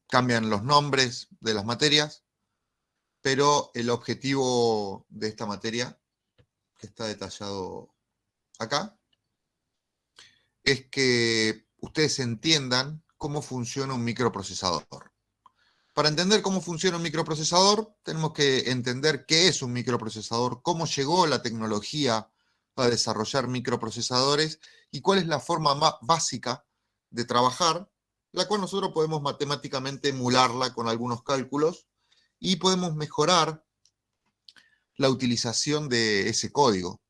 cambian los nombres de las materias, pero el objetivo de esta materia, que está detallado acá, es que ustedes entiendan cómo funciona un microprocesador. Para entender cómo funciona un microprocesador, tenemos que entender qué es un microprocesador, cómo llegó la tecnología a desarrollar microprocesadores y cuál es la forma más básica de trabajar, la cual nosotros podemos matemáticamente emularla con algunos cálculos y podemos mejorar la utilización de ese código.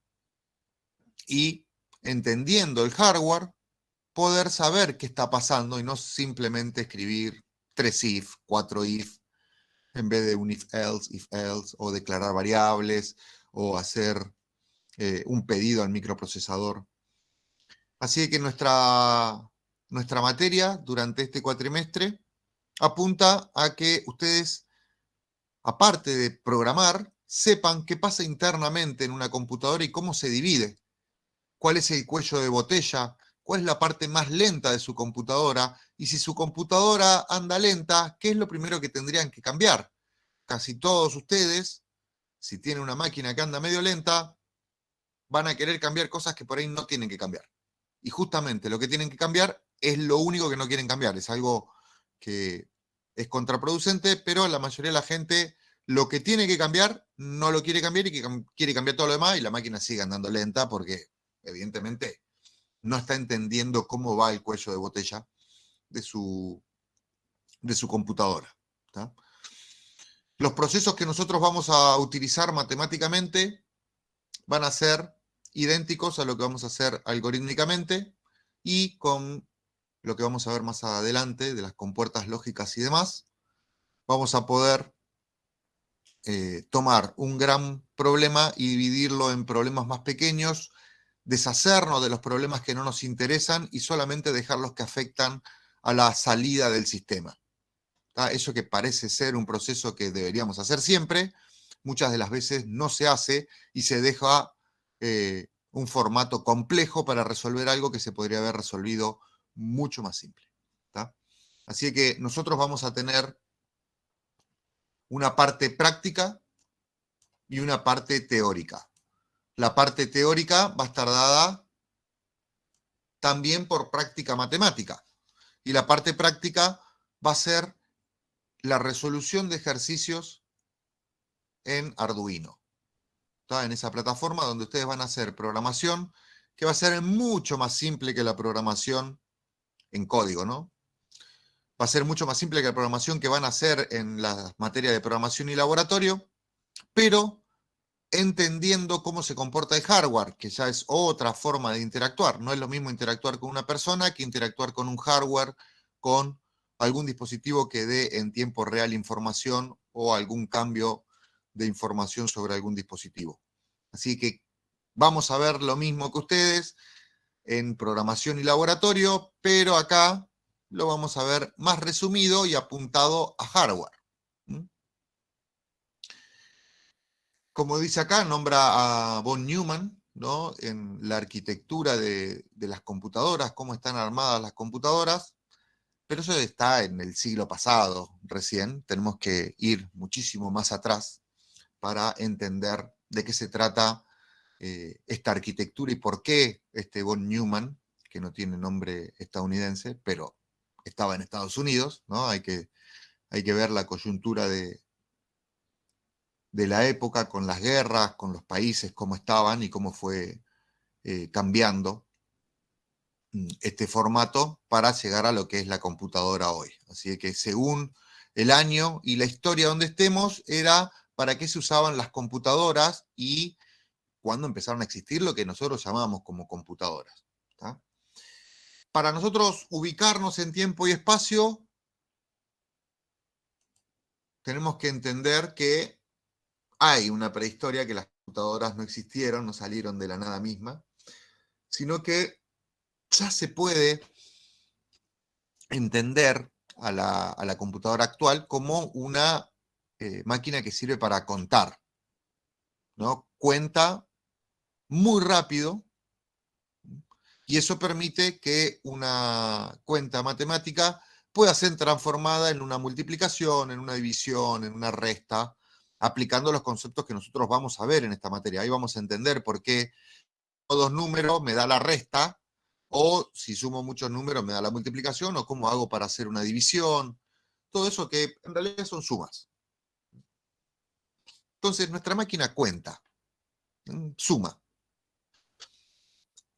Y entendiendo el hardware, poder saber qué está pasando y no simplemente escribir 3 if, 4 if, en vez de un if else, o declarar variables, o hacer un pedido al microprocesador. Así que nuestra materia durante este cuatrimestre apunta a que ustedes, aparte de programar, sepan qué pasa internamente en una computadora y cómo se divide, cuál es el cuello de botella, cuál es la parte más lenta de su computadora, y si su computadora anda lenta, ¿qué es lo primero que tendrían que cambiar? Casi todos ustedes, si tienen una máquina que anda medio lenta, van a querer cambiar cosas que por ahí no tienen que cambiar. Y justamente lo que tienen que cambiar es lo único que no quieren cambiar. Es algo que es contraproducente, pero la mayoría de la gente lo que tiene que cambiar no lo quiere cambiar y que quiere cambiar todo lo demás y la máquina sigue andando lenta porque evidentemente no está entendiendo cómo va el cuello de botella de su computadora. ¿Tá? Los procesos que nosotros vamos a utilizar matemáticamente van a ser idénticos a lo que vamos a hacer algorítmicamente y con lo que vamos a ver más adelante de las compuertas lógicas y demás, vamos a poder tomar un gran problema y dividirlo en problemas más pequeños, deshacernos de los problemas que no nos interesan y solamente dejar los que afectan a la salida del sistema. Eso que parece ser un proceso que deberíamos hacer siempre, muchas de las veces no se hace y se deja un formato complejo para resolver algo que se podría haber resolvido mucho más simple. ¿Tá? Así que nosotros vamos a tener una parte práctica y una parte teórica. La parte teórica va a estar dada también por práctica matemática y la parte práctica va a ser la resolución de ejercicios en Arduino. ¿Está? En esa plataforma donde ustedes van a hacer programación que va a ser mucho más simple que la programación en código, ¿no? Va a ser mucho más simple que la programación que van a hacer en las materias de programación y laboratorio, pero entendiendo cómo se comporta el hardware, que ya es otra forma de interactuar. No es lo mismo interactuar con una persona que interactuar con un hardware, con algún dispositivo que dé en tiempo real información o algún cambio de información sobre algún dispositivo. Así que vamos a ver lo mismo que ustedes en programación y laboratorio, pero acá lo vamos a ver más resumido y apuntado a hardware. Como dice acá, nombra a von Neumann, ¿no? En la arquitectura de las computadoras, cómo están armadas las computadoras, pero eso está en el siglo pasado recién. Tenemos que ir muchísimo más atrás para entender de qué se trata esta arquitectura y por qué este von Neumann, que no tiene nombre estadounidense, pero estaba en Estados Unidos, ¿no? Hay que ver la coyuntura de la época, con las guerras, con los países, cómo estaban y cómo fue cambiando este formato para llegar a lo que es la computadora hoy. Así que según el año y la historia donde estemos, era para qué se usaban las computadoras y cuándo empezaron a existir lo que nosotros llamamos como computadoras. ¿Tá? Para nosotros ubicarnos en tiempo y espacio, tenemos que entender que hay una prehistoria, que las computadoras no existieron, no salieron de la nada misma, sino que ya se puede entender a la computadora actual como una máquina que sirve para contar, ¿no? Cuenta muy rápido y eso permite que una cuenta matemática pueda ser transformada en una multiplicación, en una división, en una resta, aplicando los conceptos que nosotros vamos a ver en esta materia. Ahí vamos a entender por qué dos números me da la resta, o si sumo muchos números me da la multiplicación, o cómo hago para hacer una división, todo eso que en realidad son sumas. Entonces, nuestra máquina cuenta, suma.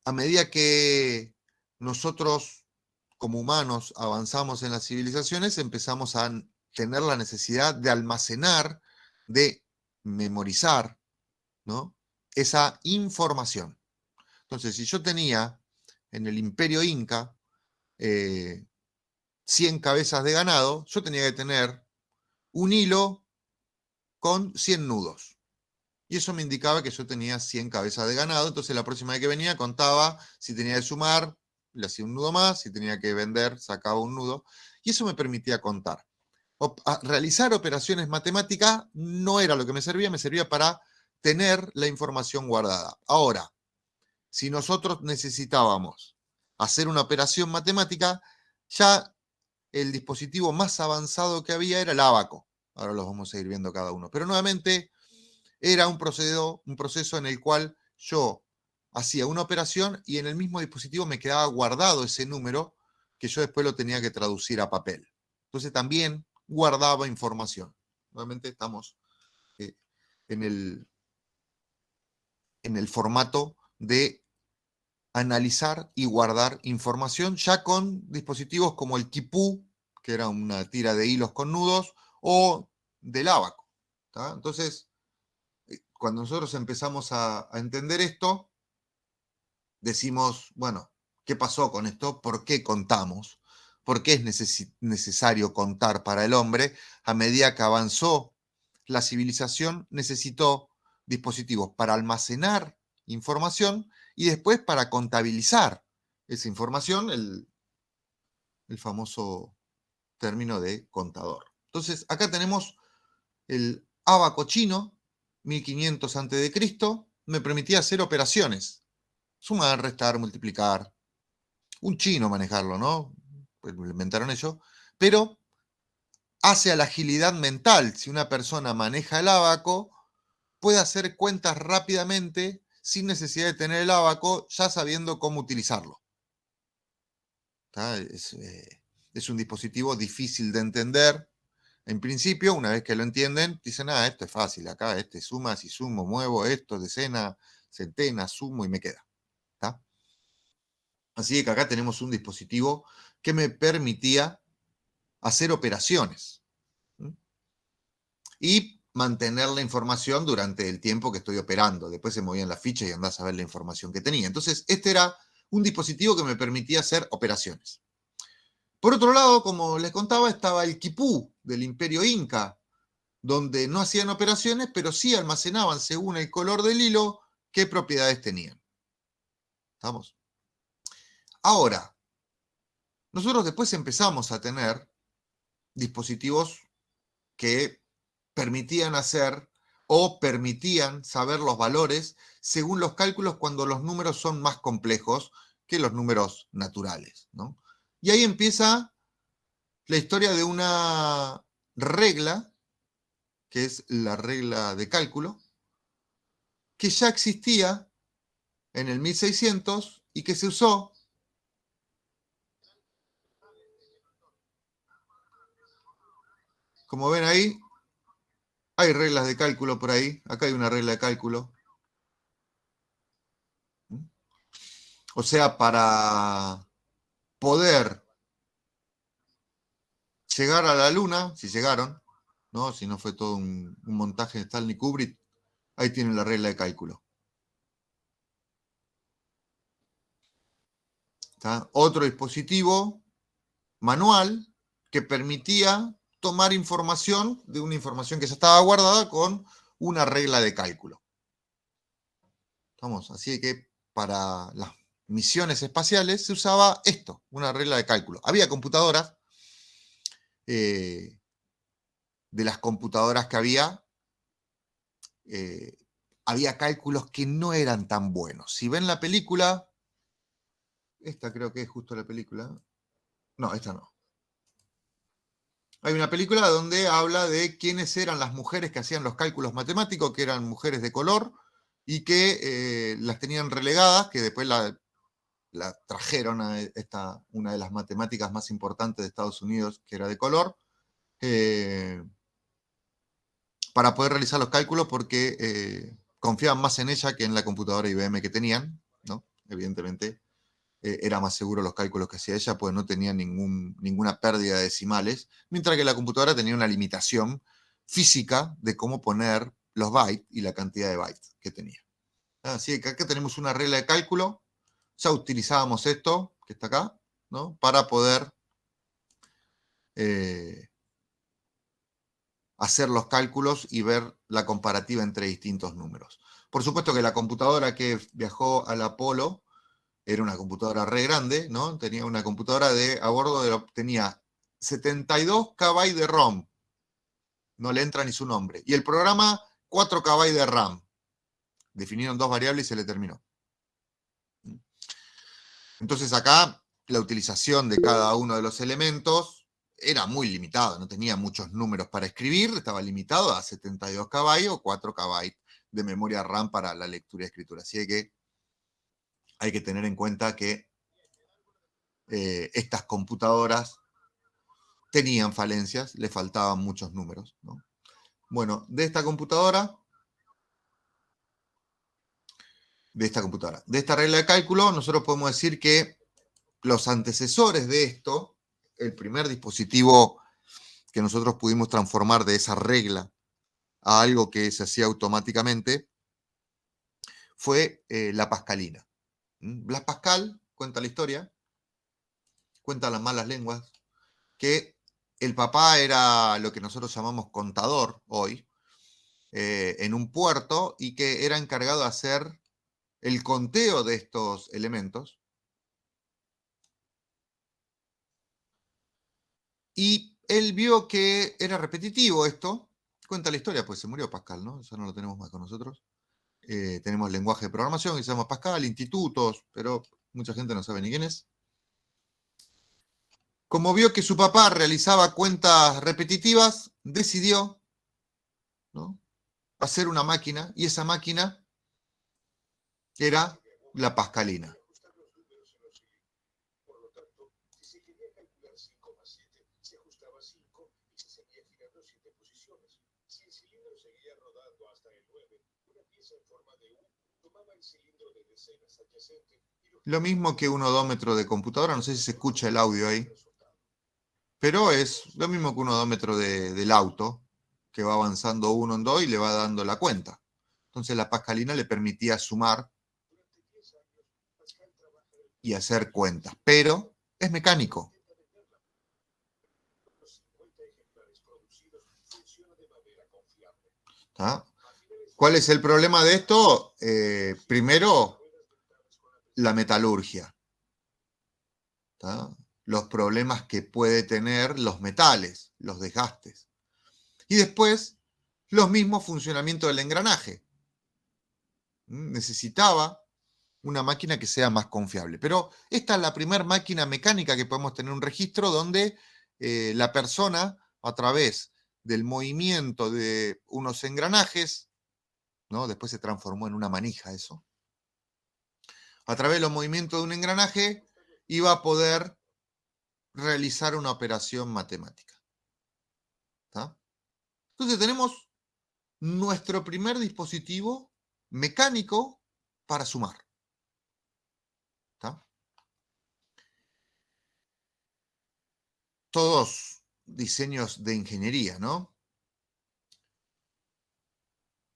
A medida que nosotros, como humanos, avanzamos en las civilizaciones, empezamos a tener la necesidad de almacenar, de memorizar, ¿no?, esa información. Entonces, si yo tenía en el Imperio Inca 100 cabezas de ganado, yo tenía que tener un hilo con 100 nudos. Y eso me indicaba que yo tenía 100 cabezas de ganado. Entonces la próxima vez que venía contaba si tenía que sumar, le hacía un nudo más, si tenía que vender, sacaba un nudo. Y eso me permitía contar. Realizar operaciones matemáticas no era lo que me servía para tener la información guardada. Ahora, si nosotros necesitábamos hacer una operación matemática, ya el dispositivo más avanzado que había era el ábaco. Ahora los vamos a ir viendo cada uno. Pero nuevamente era un proceso en el cual yo hacía una operación y en el mismo dispositivo me quedaba guardado ese número que yo después lo tenía que traducir a papel. Entonces también guardaba información. Nuevamente estamos eh, en el formato de analizar y guardar información ya con dispositivos como el quipú, que era una tira de hilos con nudos, o del ábaco. Entonces, cuando nosotros empezamos a entender esto, decimos, bueno, ¿qué pasó con esto? ¿Por qué contamos? ¿Por qué es necesario contar para el hombre? A medida que avanzó la civilización, necesitó dispositivos para almacenar información y después para contabilizar esa información, el famoso término de contador. Entonces, acá tenemos el ábaco chino, 1500 a.C., me permitía hacer operaciones, sumar, restar, multiplicar. Un chino manejarlo, ¿no? Pues lo inventaron ellos, pero hace a la agilidad mental. Si una persona maneja el ábaco, puede hacer cuentas rápidamente sin necesidad de tener el ábaco, ya sabiendo cómo utilizarlo. Es un dispositivo difícil de entender. En principio, una vez que lo entienden, dicen, esto es fácil, acá suma, si sumo, muevo esto, decena, centena, sumo y me queda. ¿Tá? Así que acá tenemos un dispositivo que me permitía hacer operaciones y mantener la información durante el tiempo que estoy operando. Después se movían las fichas y andás a ver la información que tenía. Entonces, este era un dispositivo que me permitía hacer operaciones. Por otro lado, como les contaba, estaba el quipú del Imperio Inca, donde no hacían operaciones, pero sí almacenaban, según el color del hilo, qué propiedades tenían. ¿Estamos? Ahora, nosotros después empezamos a tener dispositivos que permitían hacer o permitían saber los valores según los cálculos cuando los números son más complejos que los números naturales, ¿no? Y ahí empieza la historia de una regla, que es la regla de cálculo, que ya existía en el 1600 y que se usó. Como ven ahí, hay reglas de cálculo por ahí. Acá hay una regla de cálculo. O sea, para poder llegar a la Luna, si llegaron, ¿no? Si no fue todo un montaje de Stanley Kubrick, ahí tienen la regla de cálculo. ¿Está? Otro dispositivo manual que permitía tomar información de una información que ya estaba guardada con una regla de cálculo. ¿Estamos? Así que para las misiones espaciales se usaba esto, una regla de cálculo. Había computadoras, de las computadoras que había cálculos que no eran tan buenos. Si ven la película, esta creo que es justo la película. No, esta no. Hay una película donde habla de quiénes eran las mujeres que hacían los cálculos matemáticos, que eran mujeres de color y que las tenían relegadas, que después la trajeron a una de las matemáticas más importantes de Estados Unidos, que era de color, para poder realizar los cálculos porque confiaban más en ella que en la computadora IBM que tenían, ¿no? Evidentemente era más seguro los cálculos que hacía ella, pues no tenía ninguna pérdida de decimales, mientras que la computadora tenía una limitación física de cómo poner los bytes y la cantidad de bytes que tenía. Así que acá tenemos una regla de cálculo, ya utilizábamos esto, que está acá, ¿no? Para poder hacer los cálculos y ver la comparativa entre distintos números. Por supuesto que la computadora que viajó al Apolo era una computadora re grande, ¿no? Tenía una computadora a bordo tenía 72 KB de ROM, no le entra ni su nombre, y el programa 4 KB de RAM. Definieron dos variables y se le terminó. Entonces acá la utilización de cada uno de los elementos era muy limitada, no tenía muchos números para escribir, estaba limitado a 72 KB o 4 KB de memoria RAM para la lectura y escritura. Así que hay que tener en cuenta que estas computadoras tenían falencias, le faltaban muchos números, ¿no? Bueno, de esta regla de cálculo, nosotros podemos decir que los antecesores de esto, el primer dispositivo que nosotros pudimos transformar de esa regla a algo que se hacía automáticamente, fue la Pascalina. Blas Pascal cuenta la historia, cuenta las malas lenguas, que el papá era lo que nosotros llamamos contador hoy, en un puerto, y que era encargado de hacer el conteo de estos elementos. Y él vio que era repetitivo esto. Cuenta la historia, pues se murió Pascal, ¿no? Ya no lo tenemos más con nosotros. Tenemos lenguaje de programación que se llama Pascal, institutos, pero mucha gente no sabe ni quién es. Como vio que su papá realizaba cuentas repetitivas, decidió, ¿no?, hacer una máquina, y esa máquina era la Pascalina. Lo mismo que un odómetro de computadora, no sé si se escucha el audio ahí, pero es lo mismo que un odómetro del auto, que va avanzando uno en dos y le va dando la cuenta. Entonces la Pascalina le permitía sumar y hacer cuentas, pero es mecánico. ¿Tá? ¿Cuál es el problema de esto? Primero, la metalurgia. ¿Tá? Los problemas que puede tener los metales, los desgastes. Y después, los mismos funcionamientos del engranaje. Necesitaba una máquina que sea más confiable. Pero esta es la primera máquina mecánica que podemos tener un registro donde la persona, a través del movimiento de unos engranajes, ¿no?, después se transformó en una manija eso, a través de los movimientos de un engranaje iba a poder realizar una operación matemática. ¿Tá? Entonces tenemos nuestro primer dispositivo mecánico para sumar. ¿Tá? Todos diseños de ingeniería, ¿no?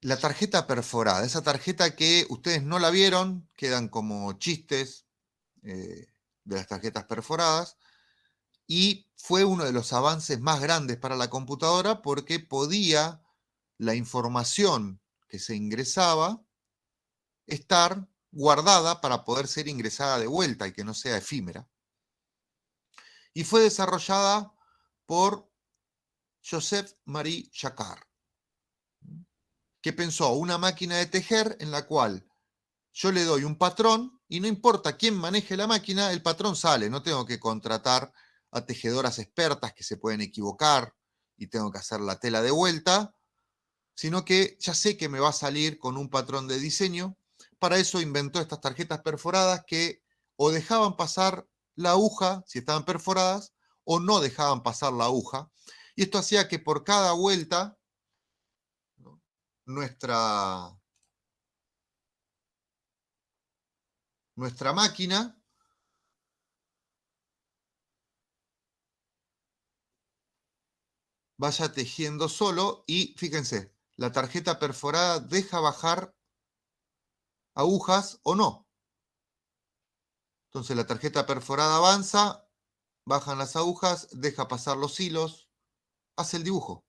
La tarjeta perforada, esa tarjeta que ustedes no la vieron, quedan como chistes de las tarjetas perforadas, y fue uno de los avances más grandes para la computadora porque podía la información que se ingresaba estar guardada para poder ser ingresada de vuelta y que no sea efímera. Y fue desarrollada por Joseph Marie Jacquard, que pensó una máquina de tejer en la cual yo le doy un patrón y no importa quién maneje la máquina, el patrón sale, no tengo que contratar a tejedoras expertas que se pueden equivocar y tengo que hacer la tela de vuelta, sino que ya sé que me va a salir con un patrón de diseño. Para eso inventó estas tarjetas perforadas que o dejaban pasar la aguja si estaban perforadas o no dejaban pasar la aguja. Y esto hacía que por cada vuelta, ¿no?, nuestra máquina vaya tejiendo solo y fíjense, la tarjeta perforada deja bajar agujas o no. Entonces la tarjeta perforada avanza, bajan las agujas, deja pasar los hilos, hace el dibujo.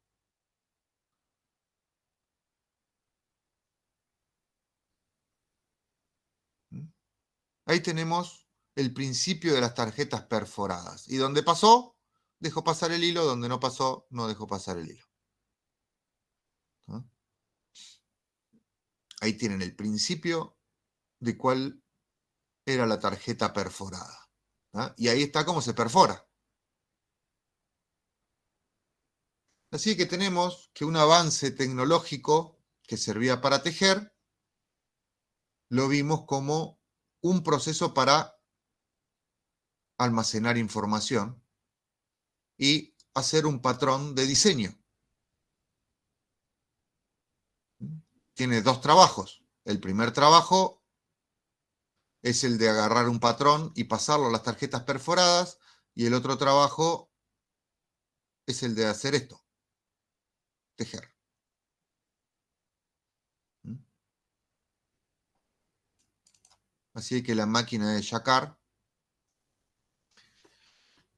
Ahí tenemos el principio de las tarjetas perforadas. Y donde pasó, dejó pasar el hilo, donde no pasó, no dejó pasar el hilo. ¿No? Ahí tienen el principio de cuál era la tarjeta perforada. ¿No? Y ahí está cómo se perfora. Así que tenemos que un avance tecnológico que servía para tejer, lo vimos como un proceso para almacenar información y hacer un patrón de diseño. Tiene dos trabajos. El primer trabajo es el de agarrar un patrón y pasarlo a las tarjetas perforadas, y el otro trabajo es el de hacer esto, tejer. Así que la máquina de Jacquard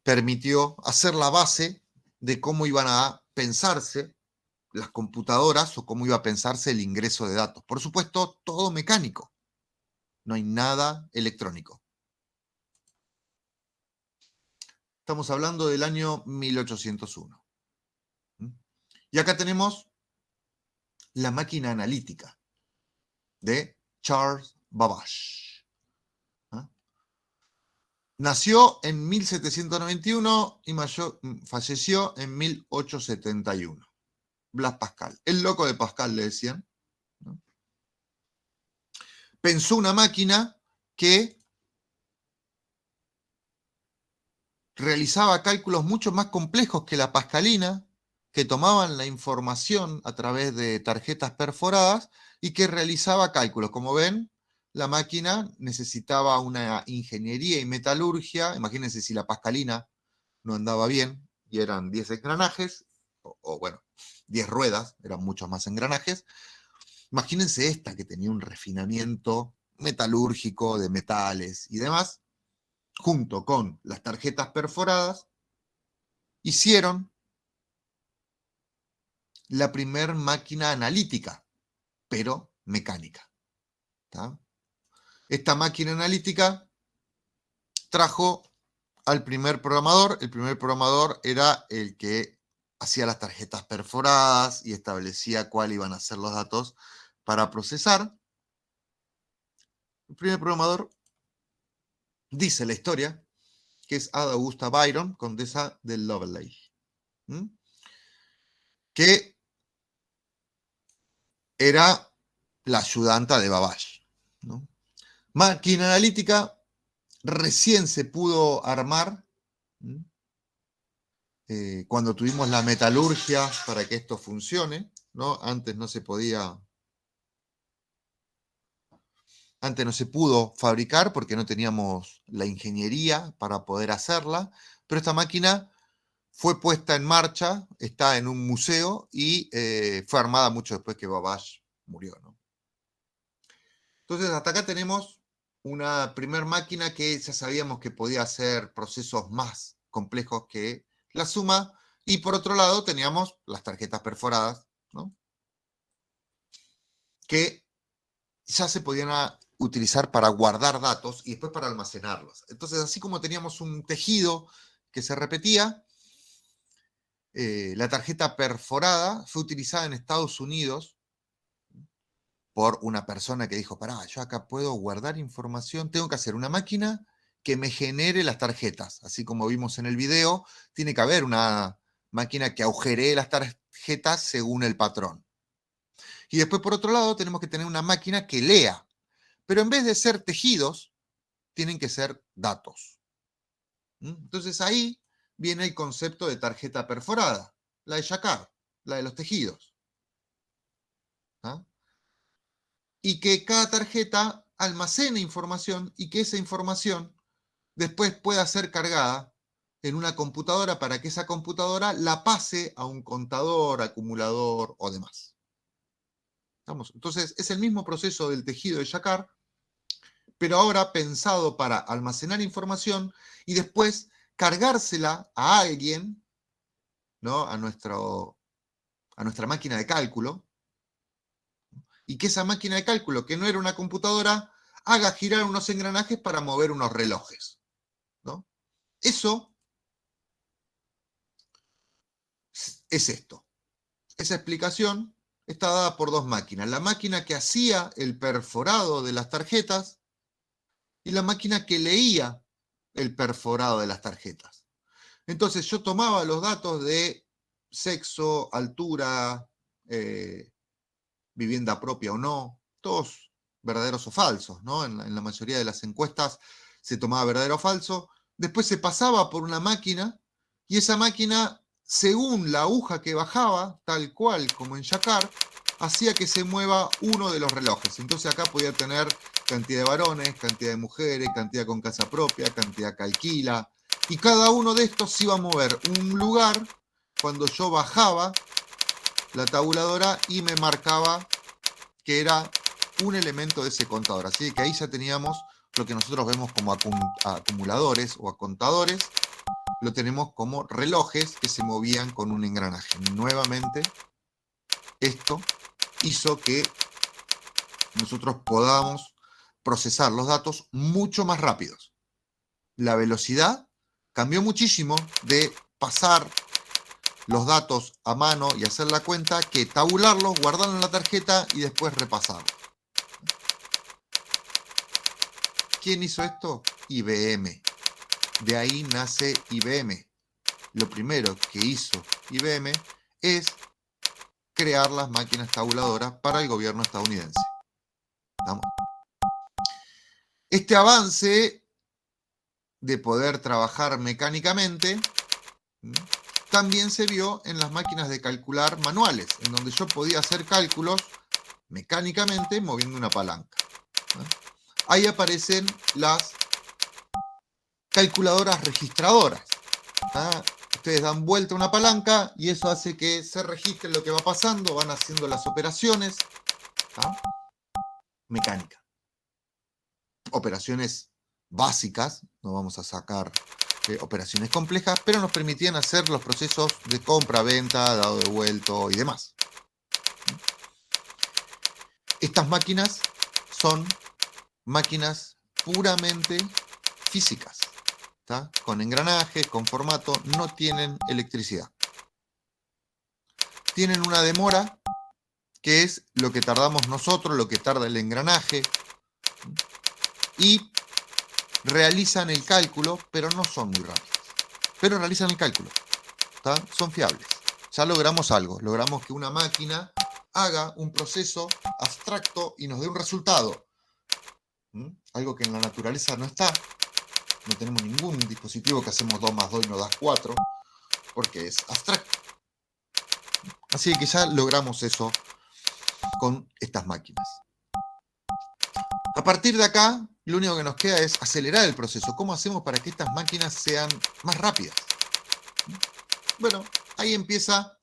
permitió hacer la base de cómo iban a pensarse las computadoras o cómo iba a pensarse el ingreso de datos. Por supuesto, todo mecánico. No hay nada electrónico. Estamos hablando del año 1801. Y acá tenemos la máquina analítica de Charles Babbage. Nació en 1791 y falleció en 1871. Blas Pascal. El loco de Pascal, le decían. ¿No? Pensó una máquina que realizaba cálculos mucho más complejos que la pascalina, que tomaban la información a través de tarjetas perforadas y que realizaba cálculos. Como ven, la máquina necesitaba una ingeniería y metalurgia. Imagínense si la pascalina no andaba bien y eran 10 engranajes, o bueno, 10 ruedas, eran muchos más engranajes. Imagínense esta que tenía un refinamiento metalúrgico de metales y demás, junto con las tarjetas perforadas, hicieron la primer máquina analítica, pero mecánica. ¿Tá? Esta máquina analítica trajo al primer programador. El primer programador era el que hacía las tarjetas perforadas y establecía cuál iban a ser los datos para procesar. El primer programador, dice la historia, que es Ada Augusta Byron, condesa de Lovelace, que era la ayudanta de Babbage, ¿no? Máquina analítica recién se pudo armar cuando tuvimos la metalurgia para que esto funcione, ¿no? Antes no se podía, antes no se pudo fabricar porque no teníamos la ingeniería para poder hacerla, pero esta máquina fue puesta en marcha, está en un museo y fue armada mucho después que Babbage murió, ¿no? Entonces, hasta acá tenemos una primer máquina que ya sabíamos que podía hacer procesos más complejos que la suma, y por otro lado teníamos las tarjetas perforadas, ¿no?, que ya se podían utilizar para guardar datos y después para almacenarlos. Entonces, así como teníamos un tejido que se repetía, la tarjeta perforada fue utilizada en Estados Unidos por una persona que dijo, pará, yo acá puedo guardar información, tengo que hacer una máquina que me genere las tarjetas. Así como vimos en el video, tiene que haber una máquina que agujeree las tarjetas según el patrón. Y después, por otro lado, tenemos que tener una máquina que lea. Pero en vez de ser tejidos, tienen que ser datos. Entonces ahí viene el concepto de tarjeta perforada, la de Jacquard, la de los tejidos. ¿Ah? Y que cada tarjeta almacene información y que esa información después pueda ser cargada en una computadora para que esa computadora la pase a un contador, acumulador o demás. ¿Estamos? Entonces es el mismo proceso del tejido de Jacquard, pero ahora pensado para almacenar información y después cargársela a alguien, ¿no? a nuestra máquina de cálculo, y que esa máquina de cálculo, que no era una computadora, haga girar unos engranajes para mover unos relojes. ¿No? Eso es esto. Esa explicación está dada por dos máquinas. La máquina que hacía el perforado de las tarjetas y la máquina que leía el perforado de las tarjetas. Entonces yo tomaba los datos de sexo, altura, vivienda propia o no, todos verdaderos o falsos, ¿no? En la mayoría de las encuestas se tomaba verdadero o falso, después se pasaba por una máquina y esa máquina, según la aguja que bajaba, tal cual como en Jacquard, hacía que se mueva uno de los relojes. Entonces acá podía tener cantidad de varones, cantidad de mujeres, cantidad con casa propia, cantidad que alquila, y cada uno de estos se iba a mover un lugar cuando yo bajaba la tabuladora y me marcaba que era un elemento de ese contador. Así que ahí ya teníamos lo que nosotros vemos como acumuladores o contadores, lo tenemos como relojes que se movían con un engranaje. Nuevamente, esto hizo que nosotros podamos procesar los datos mucho más rápidos. La velocidad cambió muchísimo de pasar los datos a mano y hacer la cuenta que tabularlos, guardarlos en la tarjeta y después repasarlos. ¿Quién hizo esto? IBM. De ahí nace IBM. Lo primero que hizo IBM es crear las máquinas tabuladoras para el gobierno estadounidense. ¿Estamos? Este avance de poder trabajar mecánicamente también se vio en las máquinas de calcular manuales, en donde yo podía hacer cálculos mecánicamente moviendo una palanca. Ahí aparecen las calculadoras registradoras. Ustedes dan vuelta una palanca y eso hace que se registre lo que va pasando, van haciendo las operaciones. Mecánica. Operaciones básicas, no vamos a sacar operaciones complejas, pero nos permitían hacer los procesos de compra, venta, dado de vuelto y demás. Estas máquinas son máquinas puramente físicas, ¿tá? Con engranajes, con formato, no tienen electricidad. Tienen una demora que es lo que tardamos nosotros, lo que tarda el engranaje, y realizan el cálculo, pero no son muy rápidos. Pero realizan el cálculo, ¿tá? Son fiables. Ya logramos algo, logramos que una máquina haga un proceso abstracto y nos dé un resultado. Algo que en la naturaleza no está. No tenemos ningún dispositivo que hacemos 2 más 2 y no da 4, porque es abstracto. Así que ya logramos eso con estas máquinas. A partir de acá, lo único que nos queda es acelerar el proceso. ¿Cómo hacemos para que estas máquinas sean más rápidas? Bueno, ahí empieza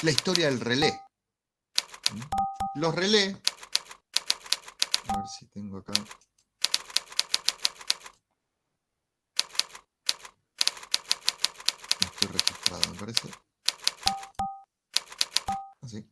la historia del relé. Los relés, a ver si tengo acá. No estoy registrado, me parece. Así.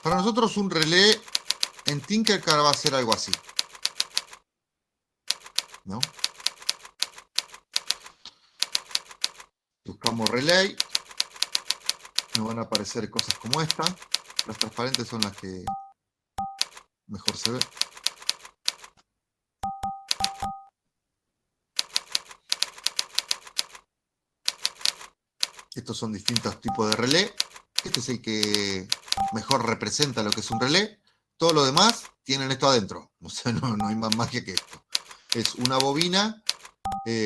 Para nosotros un relé en Tinkercad va a ser algo así, ¿no? Buscamos relay, nos van a aparecer cosas como esta. Las transparentes son las que mejor se ven. Estos son distintos tipos de relé. Este es el que mejor representa lo que es un relé. Todo lo demás tienen esto adentro. O sea, no hay más magia que esto. Es una bobina,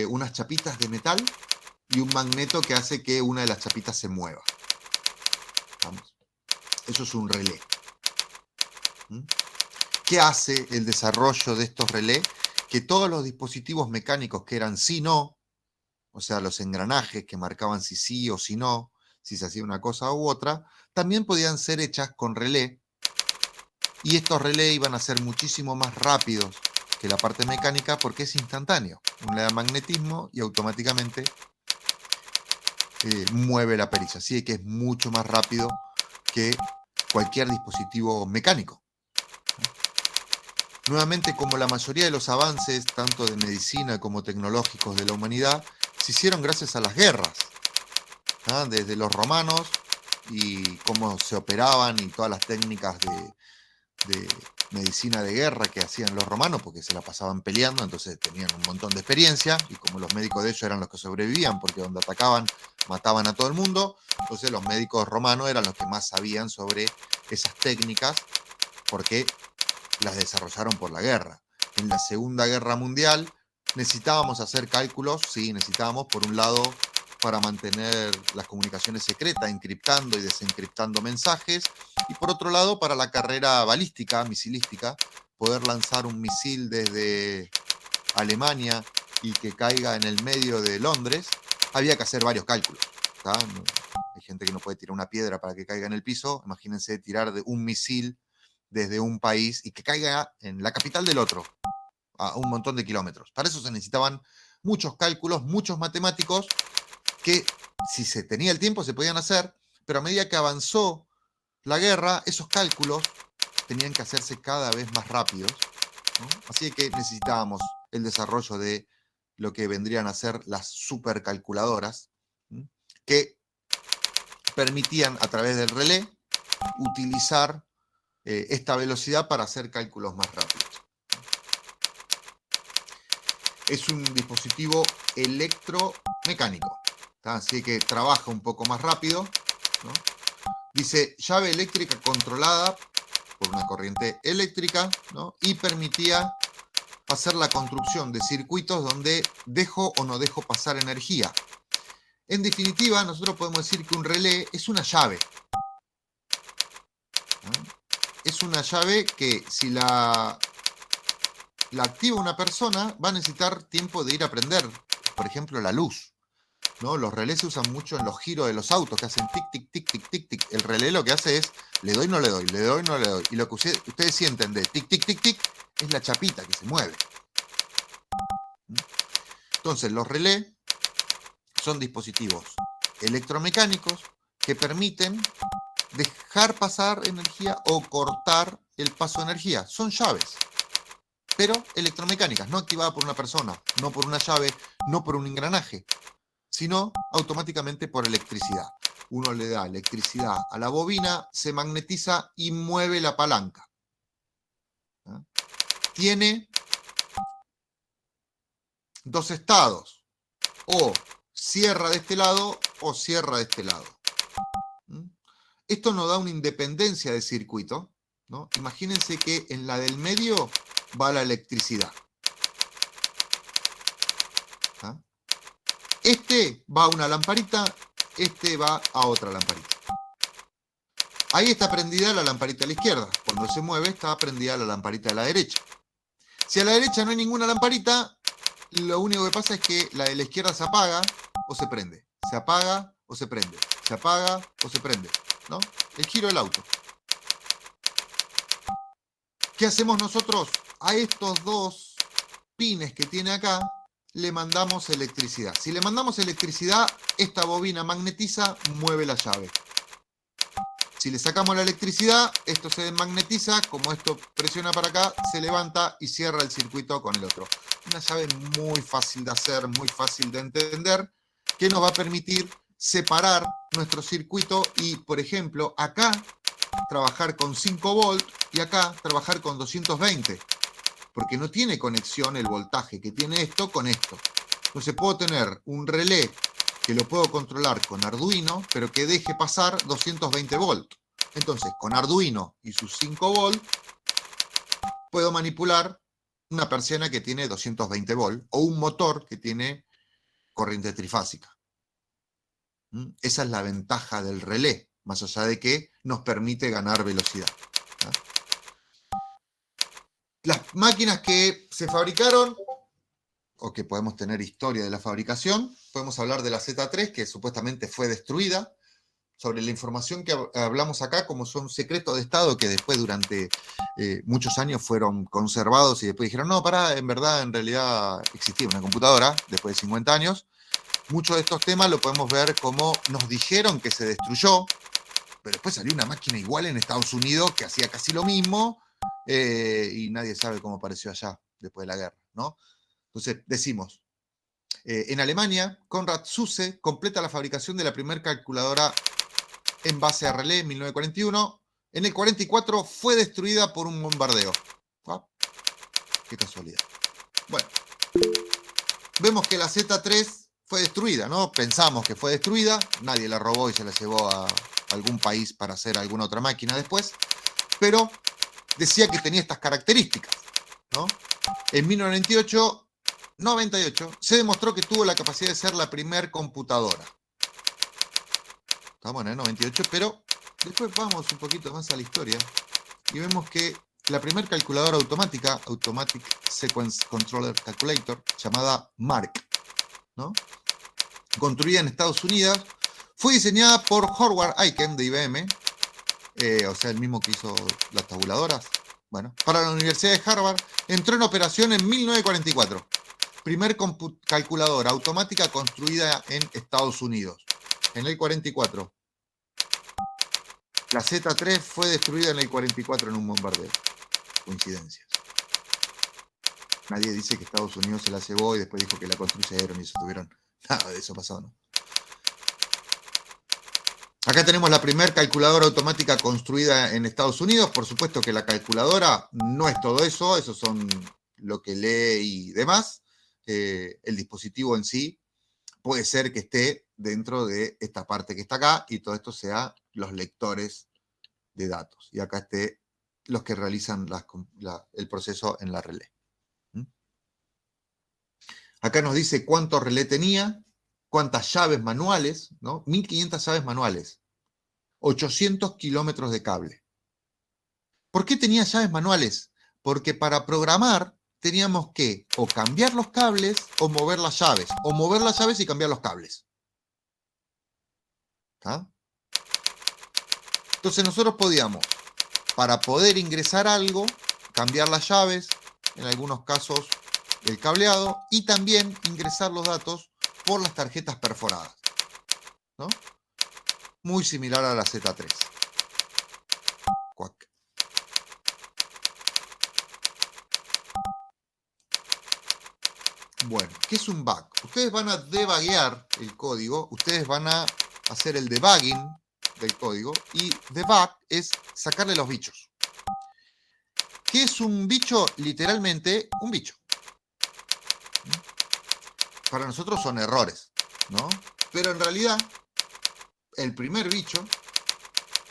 unas chapitas de metal y un magneto que hace que una de las chapitas se mueva. Vamos. Eso es un relé. ¿Qué hace el desarrollo de estos relés? Que todos los dispositivos mecánicos que eran sí-no, o sea, los engranajes que marcaban si sí o si no, si se hacía una cosa u otra, también podían ser hechas con relé, y estos relés iban a ser muchísimo más rápidos que la parte mecánica porque es instantáneo. Uno le da magnetismo y automáticamente mueve la perilla, así que es mucho más rápido que cualquier dispositivo mecánico. Nuevamente, como la mayoría de los avances, tanto de medicina como tecnológicos de la humanidad, se hicieron gracias a las guerras, ¿ah? Desde los romanos y cómo se operaban y todas las técnicas de medicina de guerra que hacían los romanos, porque se la pasaban peleando, entonces tenían un montón de experiencia, y como los médicos de ellos eran los que sobrevivían, porque donde atacaban mataban a todo el mundo, entonces los médicos romanos eran los que más sabían sobre esas técnicas, porque las desarrollaron por la guerra. En la Segunda Guerra Mundial necesitábamos hacer cálculos, sí, necesitábamos, por un lado, para mantener las comunicaciones secretas, encriptando y desencriptando mensajes, y por otro lado, para la carrera balística, misilística, poder lanzar un misil desde Alemania y que caiga en el medio de Londres, había que hacer varios cálculos. Hay gente que no puede tirar una piedra para que caiga en el piso, imagínense tirar un misil desde un país y que caiga en la capital del otro, a un montón de kilómetros. Para eso se necesitaban muchos cálculos, muchos matemáticos, que si se tenía el tiempo se podían hacer, pero a medida que avanzó la guerra, esos cálculos tenían que hacerse cada vez más rápidos, ¿no? Así que necesitábamos el desarrollo de lo que vendrían a ser las supercalculadoras, ¿sí? Que permitían a través del relé utilizar esta velocidad para hacer cálculos más rápidos. Es un dispositivo electromecánico, ¿tá? Así que trabaja un poco más rápido, ¿no? Dice llave eléctrica controlada por una corriente eléctrica, ¿no? Y permitía hacer la construcción de circuitos donde dejo o no dejo pasar energía. En definitiva, nosotros podemos decir que un relé es una llave, ¿no? Es una llave que si la activa una persona, va a necesitar tiempo de ir a prender, por ejemplo, la luz, ¿no? Los relés se usan mucho en los giros de los autos, que hacen tic, tic, tic, tic, tic, tic. El relé lo que hace es, le doy, no le doy, le doy, no le doy. Y lo que ustedes sienten de tic, tic, tic, tic, es la chapita que se mueve. Entonces, los relés son dispositivos electromecánicos que permiten dejar pasar energía o cortar el paso de energía. Son llaves, pero electromecánicas, no activadas por una persona, no por una llave, no por un engranaje, sino automáticamente por electricidad. Uno le da electricidad a la bobina, se magnetiza y mueve la palanca. ¿Ah? Tiene dos estados, o cierra de este lado o cierra de este lado. Esto nos da una independencia de circuito, ¿no? Imagínense que en la del medio va la electricidad. ¿Ah? Este va a una lamparita, este va a otra lamparita. Ahí está prendida la lamparita a la izquierda. Cuando se mueve está prendida la lamparita a la derecha. Si a la derecha no hay ninguna lamparita, lo único que pasa es que la de la izquierda se apaga o se prende. Se apaga o se prende. Se apaga o se prende, ¿no? El giro del auto. ¿Qué hacemos nosotros? A estos dos pines que tiene acá le mandamos electricidad. Si le mandamos electricidad, esta bobina magnetiza, mueve la llave. Si le sacamos la electricidad, esto se desmagnetiza, como esto presiona para acá, se levanta y cierra el circuito con el otro. Una llave muy fácil de hacer, muy fácil de entender, que nos va a permitir separar nuestro circuito y, por ejemplo, acá trabajar con 5 volts y acá trabajar con 220, porque no tiene conexión el voltaje que tiene esto con esto. Entonces puedo tener un relé que lo puedo controlar con Arduino, pero que deje pasar 220 volts. Entonces, con Arduino y sus 5 volts, puedo manipular una persiana que tiene 220 volts o un motor que tiene corriente trifásica. Esa es la ventaja del relé, más allá de que nos permite ganar velocidad. Las máquinas que se fabricaron, o que podemos tener historia de la fabricación, podemos hablar de la Z3, que supuestamente fue destruida. Sobre la información que hablamos acá, como son secretos de Estado que después durante muchos años fueron conservados y después dijeron, no, pará, en verdad, en realidad existía una computadora después de 50 años. Muchos de estos temas lo podemos ver como nos dijeron que se destruyó, pero después salió una máquina igual en Estados Unidos que hacía casi lo mismo y nadie sabe cómo apareció allá después de la guerra, ¿no? Entonces, decimos, en Alemania, Konrad Zuse completa la fabricación de la primera calculadora en base a relé en 1941. En el 44 fue destruida por un bombardeo. ¿Ah? Qué casualidad. Bueno, vemos que la Z3 fue destruida, ¿no? Pensamos que fue destruida, nadie la robó y se la llevó a algún país para hacer alguna otra máquina después, pero decía que tenía estas características, ¿no? En 1998 se demostró que tuvo la capacidad de ser la primer computadora. Estamos en el 98, pero después vamos un poquito más a la historia y vemos que la primera calculadora automática, Automatic Sequence Controller Calculator, llamada MARC, ¿no? Construida en Estados Unidos, fue diseñada por Howard Aiken de IBM, o sea, el mismo que hizo las tabuladoras. Bueno, para la Universidad de Harvard, entró en operación en 1944. Primer calculadora automática construida en Estados Unidos. En el 44. La Z3 fue destruida en el 44 en un bombardeo. Coincidencias. Nadie dice que Estados Unidos se la llevó y después dijo que la construyeron y se tuvieron. Nada de eso pasó, ¿no? Acá tenemos la primera calculadora automática construida en Estados Unidos. Por supuesto que la calculadora no es todo eso, eso son lo que lee y demás. El dispositivo en sí puede ser que esté dentro de esta parte que está acá y todo esto sea los lectores de datos. Y acá esté los que realizan el proceso en la relé. Acá nos dice cuánto relé tenía, cuántas llaves manuales, ¿no? 1500 llaves manuales, 800 kilómetros de cable. ¿Por qué tenía llaves manuales? Porque para programar teníamos que o cambiar los cables o mover las llaves, o mover las llaves y cambiar los cables. ¿Está? Entonces nosotros podíamos, para poder ingresar algo, cambiar las llaves, en algunos casos el cableado, y también ingresar los datos por las tarjetas perforadas, ¿no? Muy similar a la Z3. Cuac. Bueno, ¿qué es un bug? Ustedes van a debuguear el código, ustedes van a hacer el debugging del código, y debug es sacarle los bichos. ¿Qué es un bicho? Literalmente, un bicho. Para nosotros son errores, ¿no? Pero en realidad, el primer bicho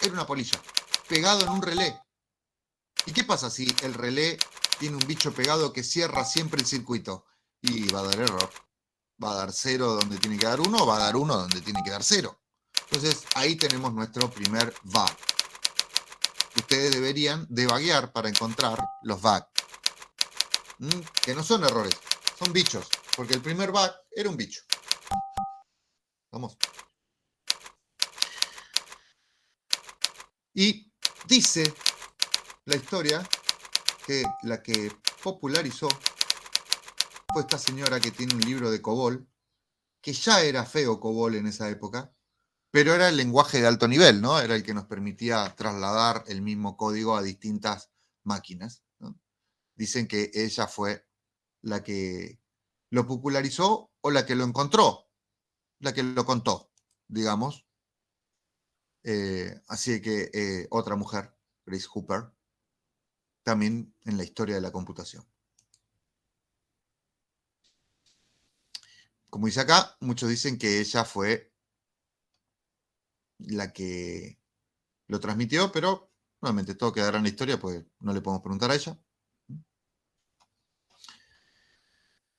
era una polilla, pegado en un relé. ¿Y qué pasa si el relé tiene un bicho pegado que cierra siempre el circuito? Y va a dar error. Va a dar 0 donde tiene que dar 1, o va a dar 1 donde tiene que dar 0. Entonces, ahí tenemos nuestro primer bug. Ustedes deberían debuguear para encontrar los bugs. Que no son errores, son bichos. Porque el primer bug era un bicho. Vamos. Y dice la historia que la que popularizó fue esta señora que tiene un libro de COBOL, que ya era feo COBOL en esa época, pero era el lenguaje de alto nivel, ¿no? Era el que nos permitía trasladar el mismo código a distintas máquinas, ¿no? Dicen que ella fue la que lo popularizó o la que lo encontró, la que lo contó, digamos. Así que otra mujer, Grace Hopper, también en la historia de la computación. Como dice acá, muchos dicen que ella fue la que lo transmitió, pero nuevamente todo quedará en la historia, pues no le podemos preguntar a ella.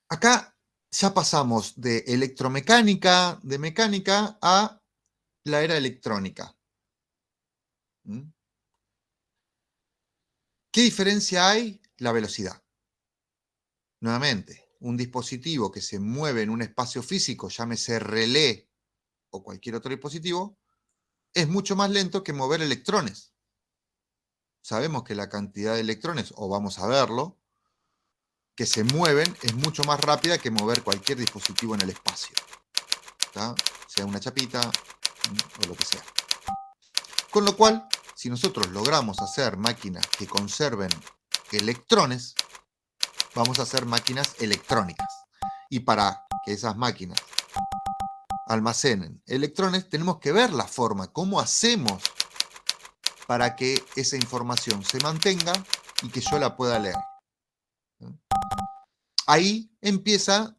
Acá ya pasamos de electromecánica, de mecánica, a la era electrónica. ¿Mm? ¿Qué diferencia hay? La velocidad. Nuevamente, un dispositivo que se mueve en un espacio físico, llámese relé o cualquier otro dispositivo, es mucho más lento que mover electrones. Sabemos que la cantidad de electrones, o vamos a verlo, que se mueven es mucho más rápida que mover cualquier dispositivo en el espacio. ¿Tá? Sea una chapita o lo que sea. Con lo cual, si nosotros logramos hacer máquinas que conserven electrones, vamos a hacer máquinas electrónicas. Y para que esas máquinas almacenen electrones, tenemos que ver la forma, cómo hacemos para que esa información se mantenga y que yo la pueda leer. Ahí empieza,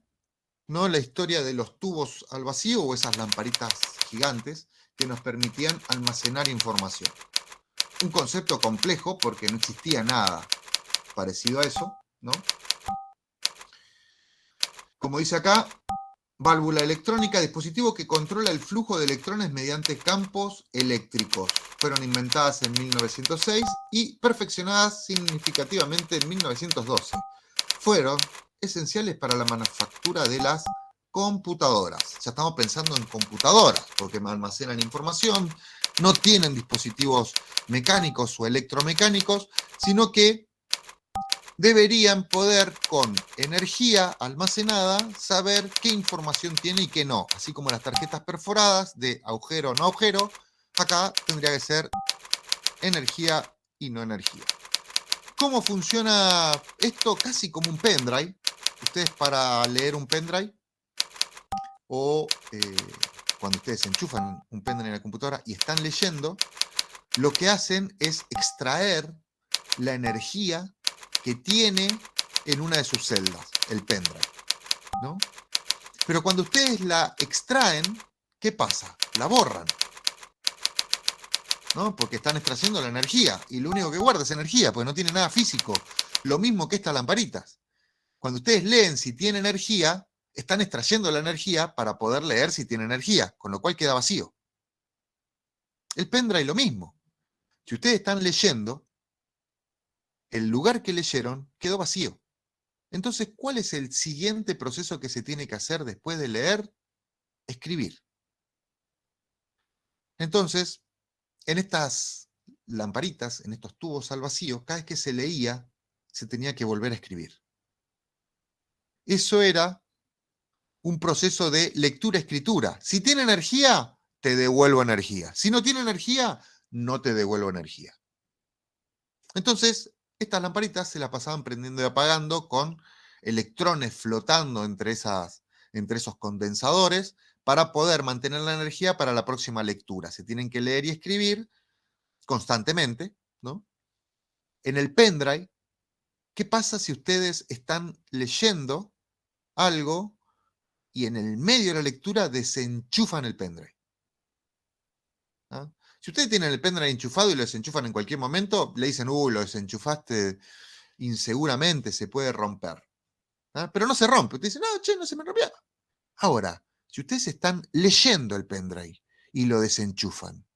¿no?, la historia de los tubos al vacío o esas lamparitas gigantes que nos permitían almacenar información. Un concepto complejo porque no existía nada parecido a eso, ¿no? Como dice acá, válvula electrónica, dispositivo que controla el flujo de electrones mediante campos eléctricos. Fueron inventadas en 1906 y perfeccionadas significativamente en 1912. Fueron esenciales para la manufactura de las computadoras. Ya estamos pensando en computadoras, porque almacenan información, no tienen dispositivos mecánicos o electromecánicos, sino que deberían poder, con energía almacenada, saber qué información tiene y qué no. Así como las tarjetas perforadas de agujero o no agujero, acá tendría que ser energía y no energía. ¿Cómo funciona esto? Casi como un pendrive. Ustedes, para leer un pendrive o cuando ustedes enchufan un pendrive en la computadora y están leyendo, lo que hacen es extraer la energía que tiene en una de sus celdas, el pendrive, ¿no? Pero cuando ustedes la extraen, ¿qué pasa? La borran, ¿no? Porque están extrayendo la energía y lo único que guarda es energía, porque no tiene nada físico. Lo mismo que estas lamparitas. Cuando ustedes leen si tiene energía, están extrayendo la energía para poder leer si tiene energía, con lo cual queda vacío. El pendrive lo mismo. Si ustedes están leyendo, el lugar que leyeron quedó vacío. Entonces, ¿cuál es el siguiente proceso que se tiene que hacer después de leer? Escribir. Entonces, en estas lamparitas, en estos tubos al vacío, cada vez que se leía, se tenía que volver a escribir. Eso era un proceso de lectura-escritura. Si tiene energía, te devuelvo energía. Si no tiene energía, no te devuelvo energía. Entonces, estas lamparitas se las pasaban prendiendo y apagando con electrones flotando entre esos condensadores para poder mantener la energía para la próxima lectura. Se tienen que leer y escribir constantemente, ¿no? En el pendrive, ¿qué pasa si ustedes están leyendo algo y en el medio de la lectura desenchufan el pendrive? ¿Ah? Si ustedes tienen el pendrive enchufado y lo desenchufan en cualquier momento, le dicen, lo desenchufaste inseguramente, se puede romper. ¿Ah? Pero no se rompe. Ustedes dicen, no, che, no se me rompió. Ahora, si ustedes están leyendo el pendrive y lo desenchufan,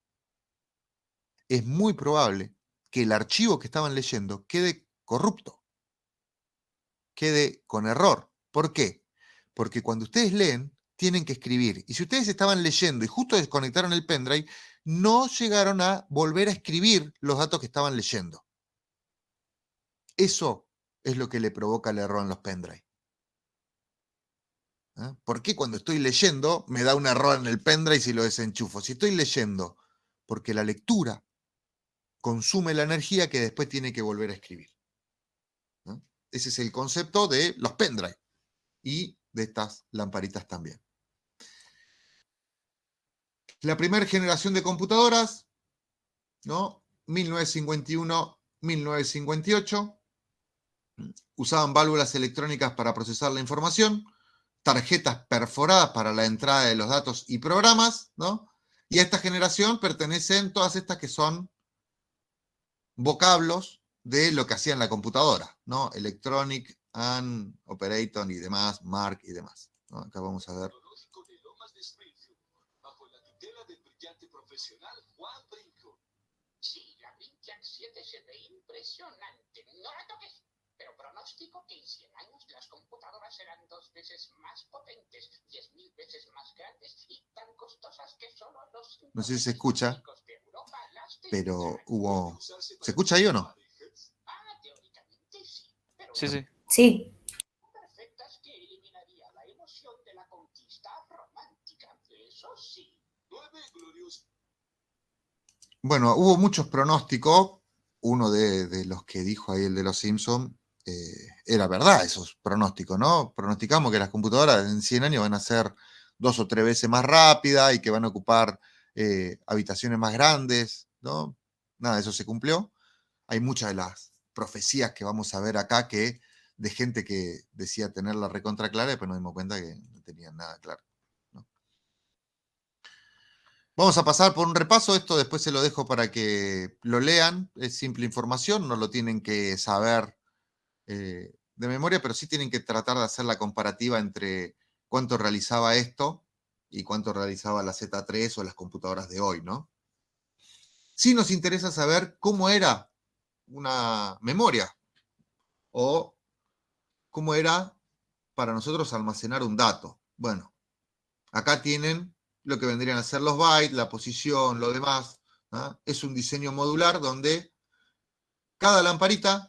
es muy probable que el archivo que estaban leyendo quede corrupto, quede con error. ¿Por qué? Porque cuando ustedes leen, tienen que escribir. Y si ustedes estaban leyendo y justo desconectaron el pendrive, no llegaron a volver a escribir los datos que estaban leyendo. Eso es lo que le provoca el error en los pendrive. ¿Por qué cuando estoy leyendo me da un error en el pendrive si lo desenchufo? Si estoy leyendo, porque la lectura consume la energía que después tiene que volver a escribir. ¿No? Ese es el concepto de los pendrive y de estas lamparitas también. La primera generación de computadoras, ¿no? 1951-1958, usaban válvulas electrónicas para procesar la información, tarjetas perforadas para la entrada de los datos y programas, ¿no? Y a esta generación pertenecen todas estas que son vocablos de lo que hacían la computadora, ¿no? Electronic and Operator y demás, Mark y demás, ¿no? Acá vamos a ver. Sí, la Pentium 7 se ve impresionante. No la toques. Pero pronóstico que en 100 años las computadoras serán 2 veces más potentes, 10.000 veces más grandes y tan costosas que solo los... No sé si se escucha, de Europa las pero hubo... ¿Se escucha ahí o no? Teóricamente sí. Pero Sí, sí. Sí. perfectas que eliminaría la emoción de la conquista romántica. Eso sí. 9 glorios. Bueno, hubo muchos pronósticos. Uno de los que dijo ahí el de los Simpsons era verdad esos pronósticos, ¿no? Pronosticamos que las computadoras en 100 años van a ser 2 o 3 veces más rápidas y que van a ocupar habitaciones más grandes, ¿no? Nada, eso se cumplió. Hay muchas de las profecías que vamos a ver acá que de gente que decía tener la recontra clara, pero nos dimos cuenta que no tenían nada claro. Vamos a pasar por un repaso, esto después se lo dejo para que lo lean, es simple información, no lo tienen que saber de memoria, pero sí tienen que tratar de hacer la comparativa entre cuánto realizaba esto y cuánto realizaba la Z3 o las computadoras de hoy, ¿no? Sí nos interesa saber cómo era una memoria o cómo era para nosotros almacenar un dato. Bueno, acá tienen lo que vendrían a ser los bytes, la posición, lo demás. ¿Ah? Es un diseño modular donde cada lamparita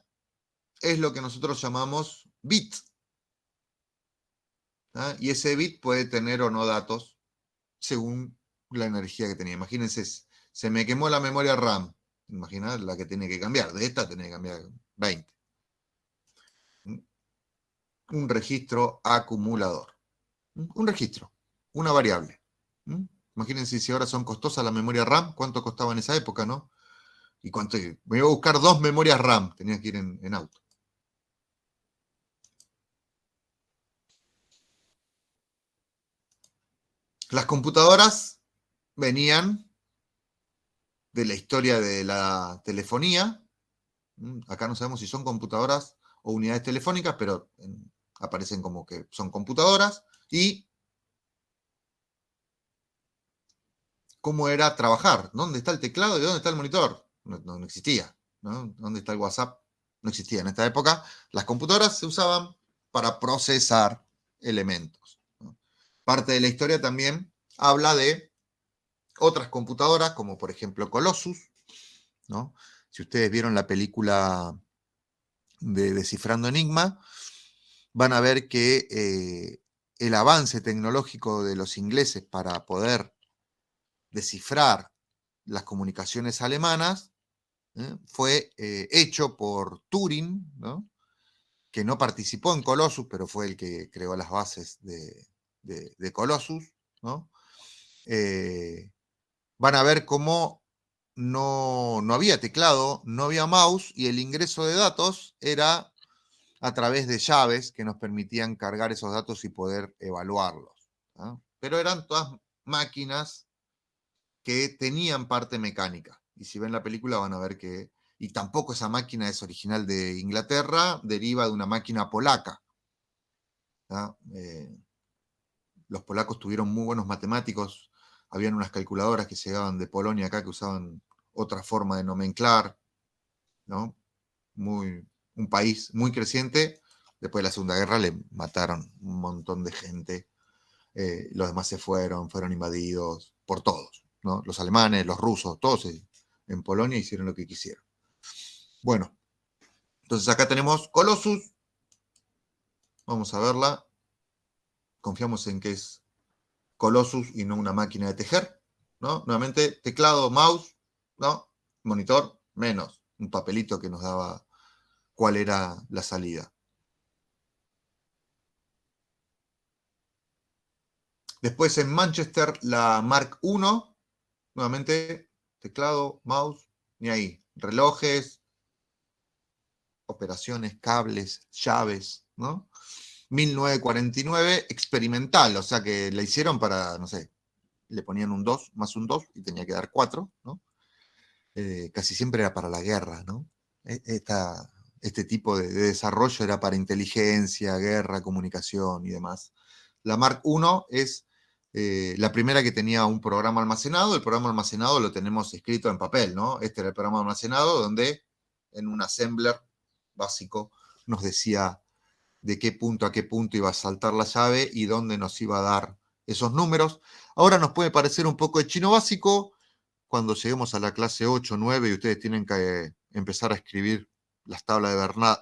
es lo que nosotros llamamos bit. ¿Ah? Y ese bit puede tener o no datos según la energía que tenía. Imagínense, se me quemó la memoria RAM. Imagina la que tiene que cambiar. De esta tiene que cambiar 20. Un registro acumulador. Un registro, una variable. Imagínense si ahora son costosas las memorias RAM, cuánto costaba en esa época, ¿no? Y cuánto, me iba a buscar 2 memorias RAM, tenía que ir en auto. Las computadoras venían de la historia de la telefonía. Acá no sabemos si son computadoras o unidades telefónicas, pero aparecen como que son computadoras. Y cómo era trabajar, dónde está el teclado y dónde está el monitor. No existía, ¿no? ¿Dónde está el WhatsApp? No existía. En esta época las computadoras se usaban para procesar elementos, ¿no? Parte de la historia también habla de otras computadoras, como por ejemplo Colossus, ¿no? Si ustedes vieron la película de Descifrando Enigma, van a ver que el avance tecnológico de los ingleses para poder descifrar las comunicaciones alemanas fue hecho por Turing, ¿no? Que no participó en Colossus, pero fue el que creó las bases de Colossus, ¿no? Van a ver cómo no había teclado, no había mouse y el ingreso de datos era a través de llaves que nos permitían cargar esos datos y poder evaluarlos, ¿no? Pero eran todas máquinas que tenían parte mecánica. Y si ven la película van a ver que... Y tampoco esa máquina es original de Inglaterra, deriva de una máquina polaca. Los polacos tuvieron muy buenos matemáticos, habían unas calculadoras que llegaban de Polonia acá que usaban otra forma de nomenclar, ¿no? Un país muy creciente. Después de la Segunda Guerra le mataron un montón de gente. Los demás se fueron invadidos por todos, ¿no? Los alemanes, los rusos, todos en Polonia hicieron lo que quisieron. Bueno, entonces acá tenemos Colossus. Vamos a verla. confiamos en que es Colossus y no una máquina de tejer, ¿no? Nuevamente, teclado, mouse, ¿no? Monitor, menos un papelito que nos daba cuál era la salida. Después en Manchester, la Mark I, nuevamente, teclado, mouse, ni ahí. Relojes, operaciones, cables, llaves, ¿no? 1949, experimental, o sea que la hicieron para, no sé, le ponían un 2 más un 2 y tenía que dar 4, ¿no? Casi siempre era para la guerra, ¿no? Este tipo de desarrollo era para inteligencia, guerra, comunicación y demás. La Mark I es la primera que tenía un programa almacenado. El programa almacenado lo tenemos escrito en papel, ¿no? Este era el programa almacenado donde en un assembler básico nos decía de qué punto a qué punto iba a saltar la llave y dónde nos iba a dar esos números. Ahora nos puede parecer un poco de chino básico. Cuando lleguemos a la clase 8, 9 y ustedes tienen que empezar a escribir las tablas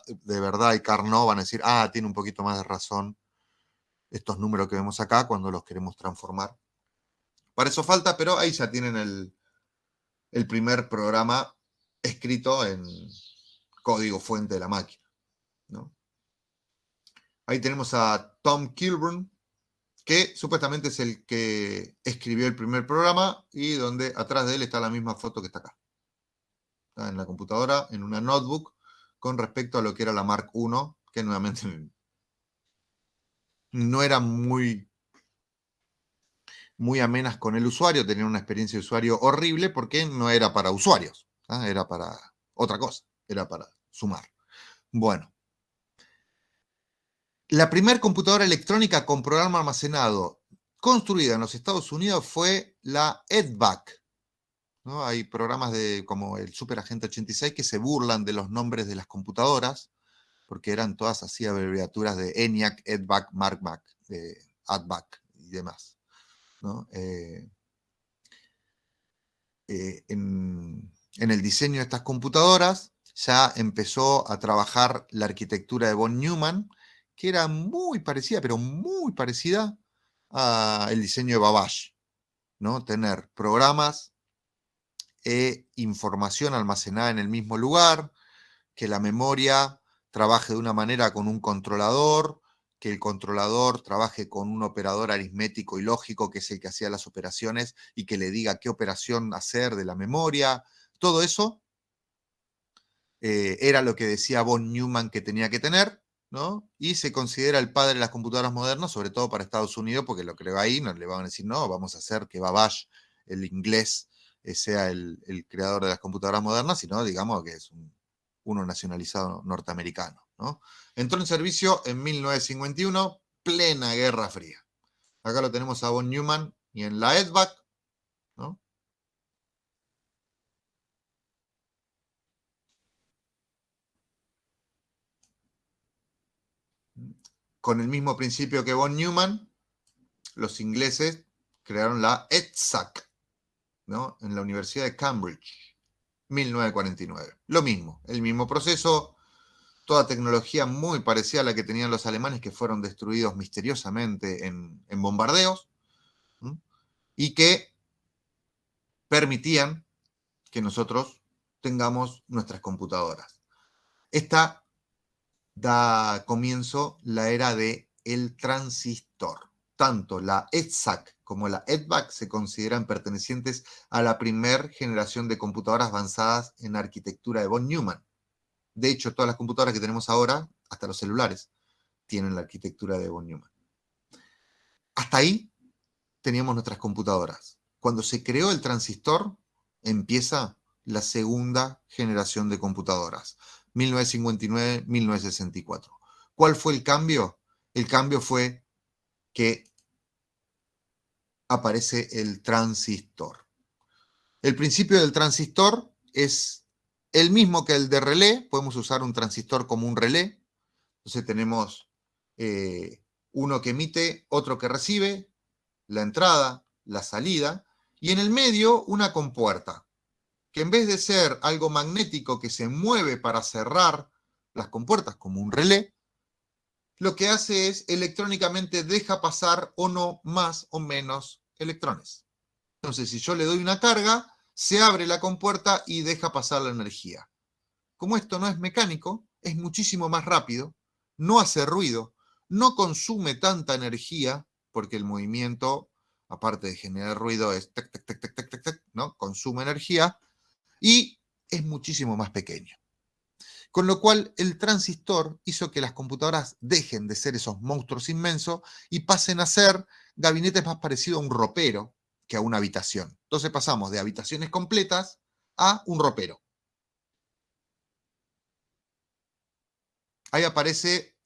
de verdad y Carnot, van a decir, tiene un poquito más de razón estos números que vemos acá cuando los queremos transformar. Para eso falta, pero ahí ya tienen el primer programa escrito en código fuente de la máquina, ¿no? Ahí tenemos a Tom Kilburn, que supuestamente es el que escribió el primer programa y donde atrás de él está la misma foto que está acá. Está en la computadora, en una notebook, con respecto a lo que era la Mark I, que nuevamente no era muy amenas con el usuario, tenían una experiencia de usuario horrible porque no era para usuarios, era para otra cosa, era para sumar. Bueno, la primera computadora electrónica con programa almacenado construida en los Estados Unidos fue la EDVAC, ¿no? Hay programas como el Super Agente 86 que se burlan de los nombres de las computadoras, porque eran todas así abreviaturas de ENIAC, EDVAC, MARCVAC, ADVAC y demás, ¿no? En el diseño de estas computadoras ya empezó a trabajar la arquitectura de von Neumann, que era muy parecida, pero muy parecida al diseño de Babbage, ¿no? Tener programas e información almacenada en el mismo lugar, que la memoria trabaje de una manera con un controlador, que el controlador trabaje con un operador aritmético y lógico, que es el que hacía las operaciones, y que le diga qué operación hacer de la memoria. Todo eso era lo que decía von Neumann que tenía que tener, ¿no? Y se considera el padre de las computadoras modernas, sobre todo para Estados Unidos, porque lo creo ahí, no le van a decir, no, vamos a hacer que Babbage, el inglés, sea el creador de las computadoras modernas, sino digamos que es uno nacionalizado norteamericano, ¿no? Entró en servicio en 1951, plena Guerra Fría. Acá lo tenemos a von Neumann y en la EDVAC, ¿no? Con el mismo principio que von Neumann, los ingleses crearon la EDSAC, ¿no? En la Universidad de Cambridge, 1949. Lo mismo, el mismo proceso, toda tecnología muy parecida a la que tenían los alemanes que fueron destruidos misteriosamente en bombardeos, ¿sí? Y que permitían que nosotros tengamos nuestras computadoras. Esta da comienzo la era del transistor. Tanto la EDSAC como la EDVAC se consideran pertenecientes a la primera generación de computadoras avanzadas en arquitectura de von Neumann. De hecho, todas las computadoras que tenemos ahora, hasta los celulares, tienen la arquitectura de von Neumann. Hasta ahí teníamos nuestras computadoras. Cuando se creó el transistor, empieza la segunda generación de computadoras, 1959-1964. ¿Cuál fue el cambio? El cambio fue que aparece el transistor. El principio del transistor es el mismo que el de relé. Podemos usar un transistor como un relé. Entonces tenemos uno que emite, otro que recibe, la entrada, la salida, y en el medio una compuerta, que en vez de ser algo magnético que se mueve para cerrar las compuertas como un relé, lo que hace es electrónicamente deja pasar o no más o menos electrones. Entonces, si yo le doy una carga, se abre la compuerta y deja pasar la energía. Como esto no es mecánico, es muchísimo más rápido, no hace ruido, no consume tanta energía, porque el movimiento, aparte de generar ruido, es tac, tac, tac, tac, tac, tac, tac, ¿no? Consume energía y es muchísimo más pequeño. Con lo cual, el transistor hizo que las computadoras dejen de ser esos monstruos inmensos y pasen a ser gabinetes más parecidos a un ropero que a una habitación. Entonces pasamos de habitaciones completas a un ropero. Ahí aparece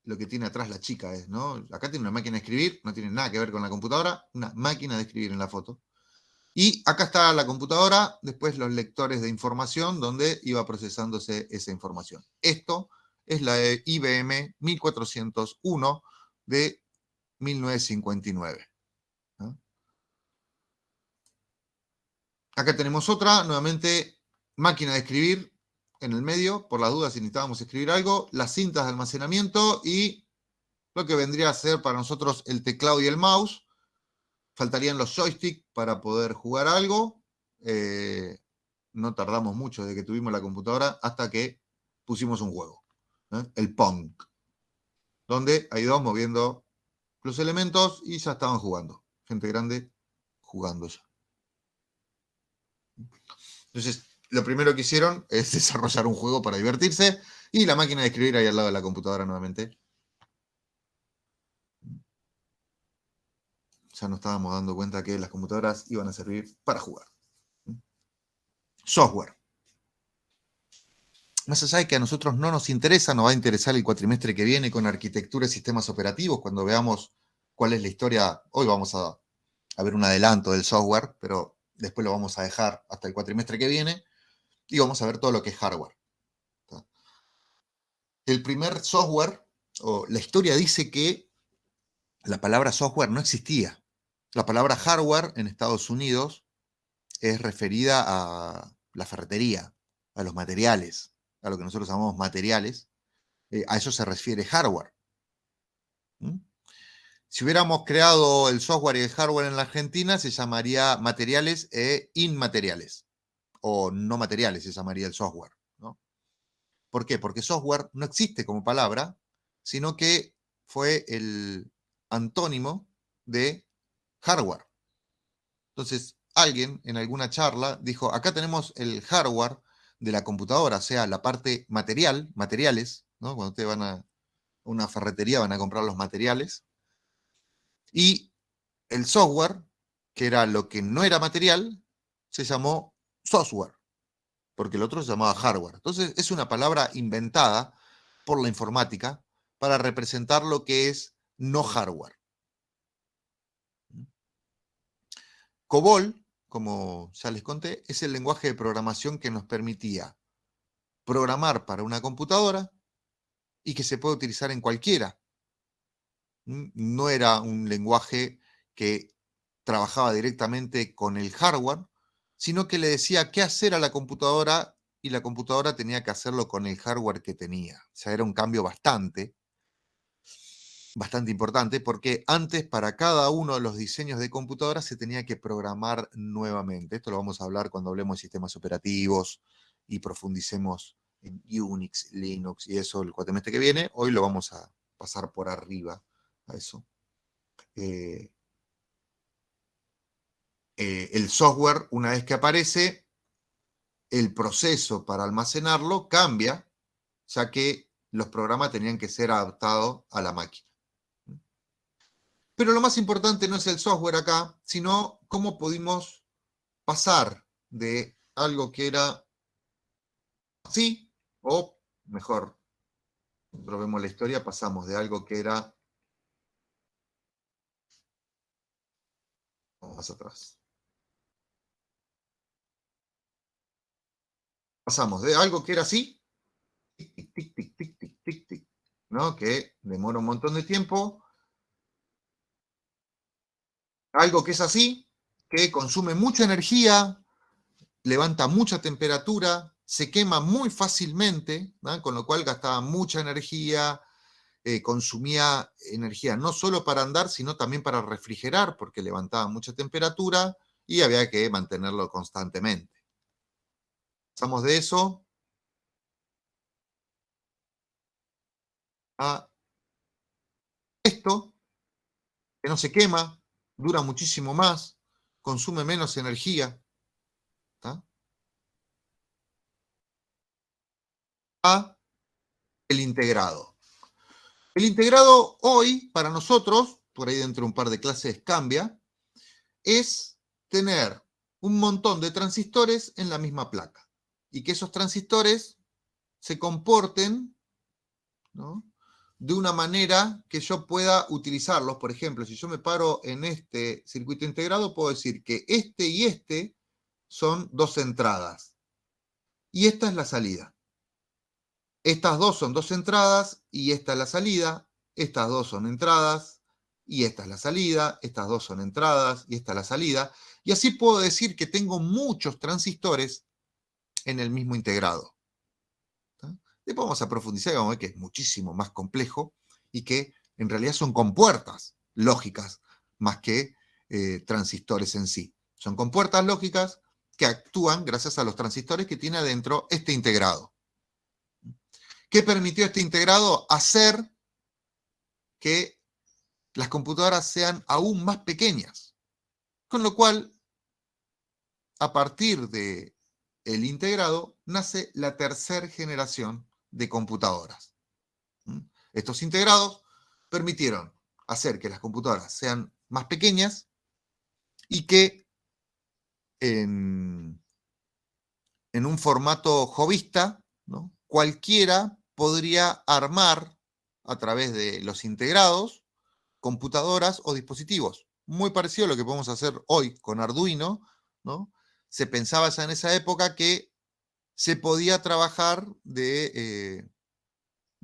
lo que tiene atrás la chica, ¿no? Acá tiene una máquina de escribir, no tiene nada que ver con la computadora, una máquina de escribir en la foto. Y acá está la computadora, después los lectores de información, donde iba procesándose esa información. Esto es la IBM 1401 de 1959. ¿No? Acá tenemos otra, nuevamente, máquina de escribir en el medio, por las dudas si necesitábamos escribir algo, las cintas de almacenamiento y lo que vendría a ser para nosotros el teclado y el mouse. Faltarían los joysticks para poder jugar algo. No tardamos mucho desde que tuvimos la computadora hasta que pusimos un juego, el Pong, donde hay dos moviendo los elementos y ya estaban jugando. Gente grande jugando ya. Entonces, lo primero que hicieron es desarrollar un juego para divertirse y la máquina de escribir ahí al lado de la computadora nuevamente. Ya nos estábamos dando cuenta que las computadoras iban a servir para jugar. Software. Más allá de que a nosotros no nos interesa, nos va a interesar el cuatrimestre que viene con arquitectura y sistemas operativos, cuando veamos cuál es la historia. Hoy vamos a ver un adelanto del software, pero después lo vamos a dejar hasta el cuatrimestre que viene y vamos a ver todo lo que es hardware. El primer software, o la historia dice que la palabra software no existía. La palabra hardware en Estados Unidos es referida a la ferretería, a los materiales, a lo que nosotros llamamos materiales. A eso se refiere hardware. ¿Mm? Si hubiéramos creado el software y el hardware en la Argentina, se llamaría materiales e inmateriales. O no materiales se llamaría el software, ¿no? ¿Por qué? Porque software no existe como palabra, sino que fue el antónimo de hardware. Entonces, alguien en alguna charla dijo, acá tenemos el hardware de la computadora, o sea, la parte material, materiales, ¿no? Cuando ustedes van a una ferretería van a comprar los materiales, y el software, que era lo que no era material, se llamó software, porque el otro se llamaba hardware. Entonces, es una palabra inventada por la informática para representar lo que es no hardware. COBOL, como ya les conté, es el lenguaje de programación que nos permitía programar para una computadora y que se puede utilizar en cualquiera. No era un lenguaje que trabajaba directamente con el hardware, sino que le decía qué hacer a la computadora y la computadora tenía que hacerlo con el hardware que tenía. O sea, era un cambio bastante importante porque antes para cada uno de los diseños de computadoras se tenía que programar nuevamente. Esto lo vamos a hablar cuando hablemos de sistemas operativos y profundicemos en Unix, Linux y eso el cuatrimestre que viene. Hoy lo vamos a pasar por arriba a eso. El software, una vez que aparece, el proceso para almacenarlo cambia, ya que los programas tenían que ser adaptados a la máquina. Pero lo más importante no es el software acá, sino cómo pudimos pasar de algo que era así, o mejor, probemos la historia, pasamos de algo que era más atrás. Pasamos de algo que era así, tic, tic, tic, tic, tic, tic, tic, tic, ¿no? Que demora un montón de tiempo, algo que es así, que consume mucha energía, levanta mucha temperatura, se quema muy fácilmente, ¿no? Con lo cual gastaba mucha energía, consumía energía no solo para andar, sino también para refrigerar, porque levantaba mucha temperatura y había que mantenerlo constantemente. Pasamos de eso a esto, que no se quema, dura muchísimo más, consume menos energía, ¿tá? A el integrado. El integrado hoy, para nosotros, por ahí dentro de un par de clases cambia, es tener un montón de transistores en la misma placa y que esos transistores se comporten, ¿no?, de una manera que yo pueda utilizarlos. Por ejemplo, si yo me paro en este circuito integrado, puedo decir que este y este son dos entradas y esta es la salida. Estas dos son dos entradas y esta es la salida. Estas dos son entradas y esta es la salida. Estas dos son entradas y esta es la salida. Y así puedo decir que tengo muchos transistores en el mismo integrado. ¿Tá? Después vamos a profundizar y vamos a ver que es muchísimo más complejo y que en realidad son compuertas lógicas más que transistores en sí. Son compuertas lógicas que actúan gracias a los transistores que tiene adentro este integrado. ¿Qué permitió este integrado? Hacer que las computadoras sean aún más pequeñas. Con lo cual, a partir del integrado, nace la tercera generación de computadoras. Estos integrados permitieron hacer que las computadoras sean más pequeñas y que en un formato jovista, ¿no?, cualquiera podría armar a través de los integrados computadoras o dispositivos. Muy parecido a lo que podemos hacer hoy con Arduino, ¿no? Se pensaba ya en esa época que se podía trabajar de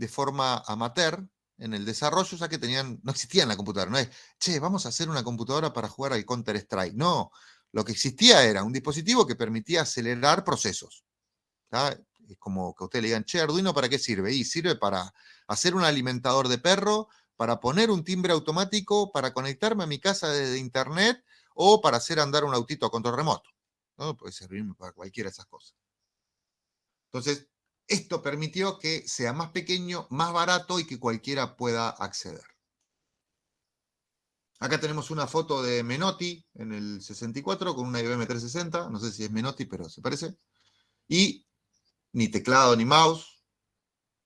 forma amateur en el desarrollo, ya que no existía en la computadora. No es, che, vamos a hacer una computadora para jugar al Counter-Strike. No, lo que existía era un dispositivo que permitía acelerar procesos. ¿Tá? Es como que a usted le digan, che, Arduino, ¿para qué sirve? Y sirve para hacer un alimentador de perro, para poner un timbre automático, para conectarme a mi casa desde internet o para hacer andar un autito a control remoto, ¿no? Puede servirme para cualquiera de esas cosas. Entonces, esto permitió que sea más pequeño, más barato y que cualquiera pueda acceder. Acá tenemos una foto de Menotti en el 64 con una IBM 360, no sé si es Menotti, pero se parece. Y ni teclado ni mouse,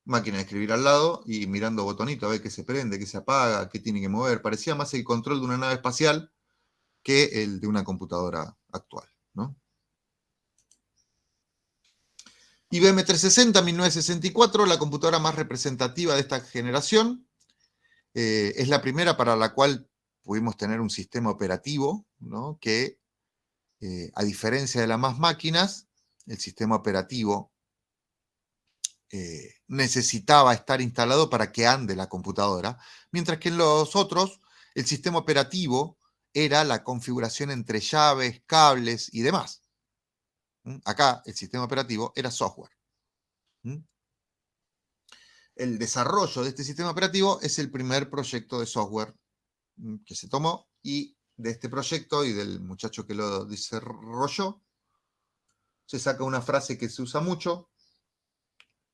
máquina de escribir al lado y mirando botonito a ver qué se prende, qué se apaga, qué tiene que mover. Parecía más el control de una nave espacial que el de una computadora actual, ¿no? IBM 360, 1964, la computadora más representativa de esta generación. Es la primera para la cual pudimos tener un sistema operativo, ¿no?, que, a diferencia de las más máquinas, el sistema operativo necesitaba estar instalado para que ande la computadora, mientras que en los otros el sistema operativo era la configuración entre llaves, cables y demás. Acá el sistema operativo era software. El desarrollo de este sistema operativo es el primer proyecto de software que se tomó, y de este proyecto y del muchacho que lo desarrolló se saca una frase que se usa mucho,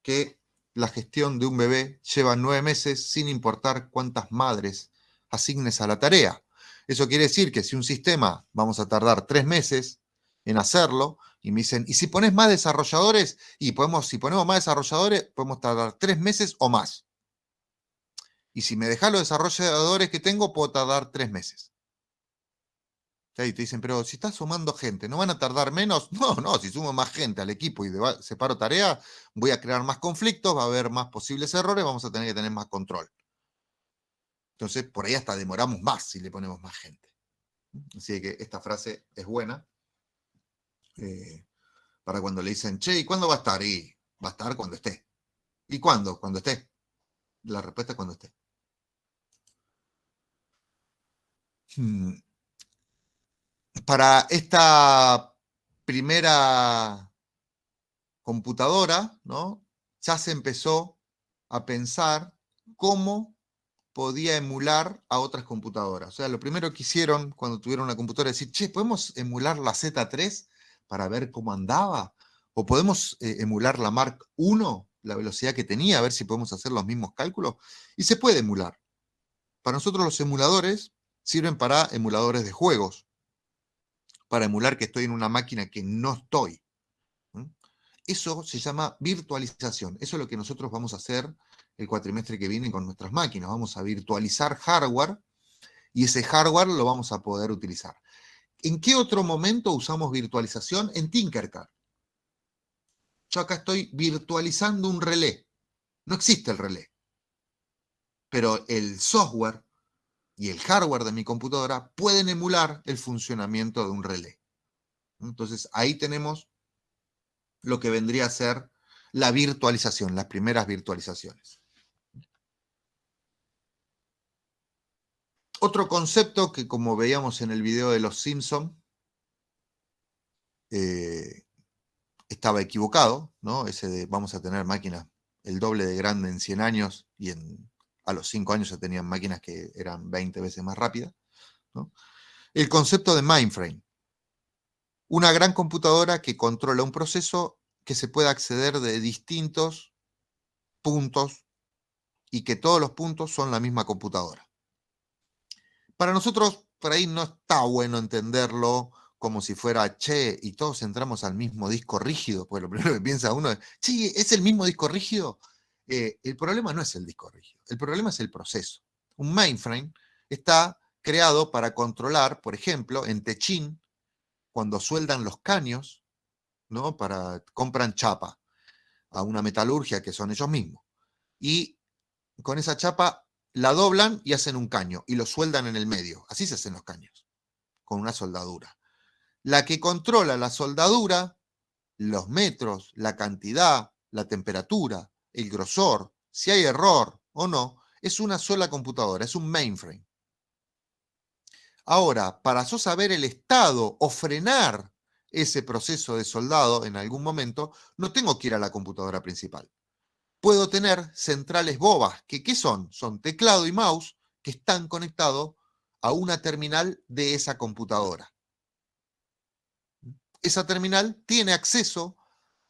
que la gestión de un bebé lleva 9 meses sin importar cuántas madres asignes a la tarea. Eso quiere decir que si un sistema vamos a tardar 3 meses en hacerlo, y me dicen, ¿y si pones más desarrolladores? Y si ponemos más desarrolladores, podemos tardar 3 meses o más. Y si me dejas los desarrolladores que tengo, puedo tardar 3 meses. Y te dicen, pero si estás sumando gente, ¿no van a tardar menos? No, si sumo más gente al equipo y separo tareas, voy a crear más conflictos, va a haber más posibles errores, vamos a tener que tener más control. Entonces, por ahí hasta demoramos más si le ponemos más gente. Así que esta frase es buena para cuando le dicen, che, ¿y cuándo va a estar? Y va a estar cuando esté. ¿Y cuándo? Cuando esté. La respuesta es cuando esté. Para esta primera computadora, ¿no?, ya se empezó a pensar cómo podía emular a otras computadoras. O sea, lo primero que hicieron cuando tuvieron una computadora es decir, che, ¿podemos emular la Z3 para ver cómo andaba? ¿O podemos emular la Mark I, la velocidad que tenía, a ver si podemos hacer los mismos cálculos? Y se puede emular. Para nosotros los emuladores sirven para emuladores de juegos, para emular que estoy en una máquina que no estoy. Eso se llama virtualización. Eso es lo que nosotros vamos a hacer el cuatrimestre que viene con nuestras máquinas. Vamos a virtualizar hardware y ese hardware lo vamos a poder utilizar. ¿En qué otro momento usamos virtualización? En Tinkercad. Yo acá estoy virtualizando un relé. No existe el relé. Pero el software y el hardware de mi computadora pueden emular el funcionamiento de un relé. Entonces ahí tenemos lo que vendría a ser la virtualización, las primeras virtualizaciones. Otro concepto que, como veíamos en el video de los Simpsons, estaba equivocado, ¿no? Ese de vamos a tener máquinas el doble de grande en 100 años y a los 5 años ya tenían máquinas que eran 20 veces más rápidas, ¿no? El concepto de mainframe. Una gran computadora que controla un proceso que se puede acceder de distintos puntos y que todos los puntos son la misma computadora. Para nosotros, por ahí no está bueno entenderlo como si fuera, che, y todos entramos al mismo disco rígido, porque lo primero que piensa uno es, sí, ¿es el mismo disco rígido? El problema no es el disco rígido, el problema es el proceso. Un mainframe está creado para controlar, por ejemplo, en Techin, cuando sueldan los caños, ¿no? Compran chapa a una metalurgia que son ellos mismos. Y con esa chapa la doblan y hacen un caño y lo sueldan en el medio. Así se hacen los caños, con una soldadura. La que controla la soldadura, los metros, la cantidad, la temperatura, el grosor, si hay error o no, es una sola computadora, es un mainframe. Ahora, para yo saber el estado o frenar ese proceso de soldado en algún momento, no tengo que ir a la computadora principal. Puedo tener centrales bobas, que ¿qué son? Son teclado y mouse que están conectados a una terminal de esa computadora. Esa terminal tiene acceso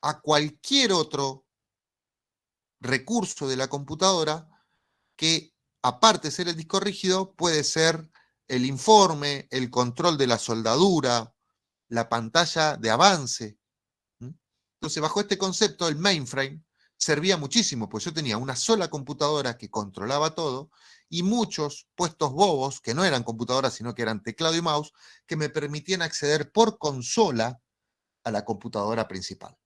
a cualquier otro recurso de la computadora que, aparte de ser el disco rígido, puede ser el informe, el control de la soldadura, la pantalla de avance. Entonces, bajo este concepto, el mainframe servía muchísimo, pues yo tenía una sola computadora que controlaba todo y muchos puestos bobos, que no eran computadoras, sino que eran teclado y mouse, que me permitían acceder por consola a la computadora principal.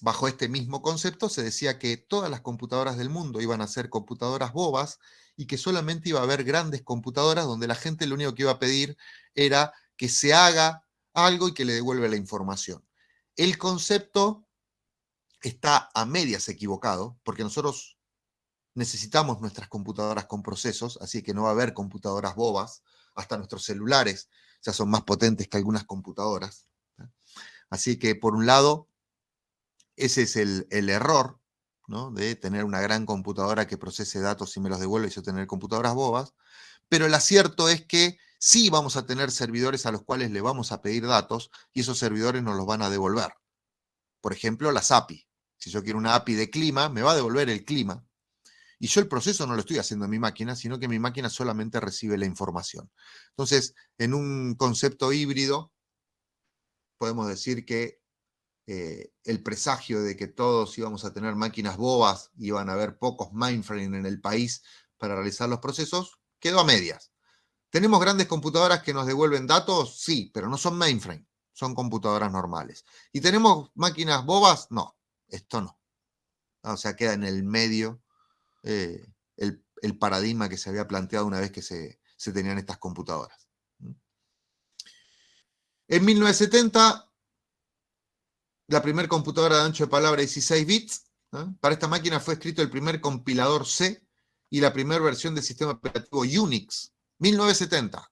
Bajo este mismo concepto se decía que todas las computadoras del mundo iban a ser computadoras bobas y que solamente iba a haber grandes computadoras donde la gente lo único que iba a pedir era que se haga algo y que le devuelva la información. El concepto está a medias equivocado, porque nosotros necesitamos nuestras computadoras con procesos, así que no va a haber computadoras bobas, hasta nuestros celulares ya son más potentes que algunas computadoras. Así que, por un lado, ese es el error, ¿no? De tener una gran computadora que procese datos y me los devuelve y yo tener computadoras bobas, pero el acierto es que sí vamos a tener servidores a los cuales le vamos a pedir datos y esos servidores nos los van a devolver. Por ejemplo, las API. Si yo quiero una API de clima, me va a devolver el clima. Y yo el proceso no lo estoy haciendo en mi máquina, sino que mi máquina solamente recibe la información. Entonces, en un concepto híbrido, podemos decir que el presagio de que todos íbamos a tener máquinas bobas, iban a haber pocos mainframe en el país para realizar los procesos, quedó a medias. ¿Tenemos grandes computadoras que nos devuelven datos? Sí, pero no son mainframe, son computadoras normales. ¿Y tenemos máquinas bobas? No, esto no. O sea, queda en el medio el paradigma que se había planteado una vez que se tenían estas computadoras. En 1970, la primera computadora de ancho de palabra 16 bits. Para esta máquina fue escrito el primer compilador C y la primera versión del sistema operativo Unix. 1970,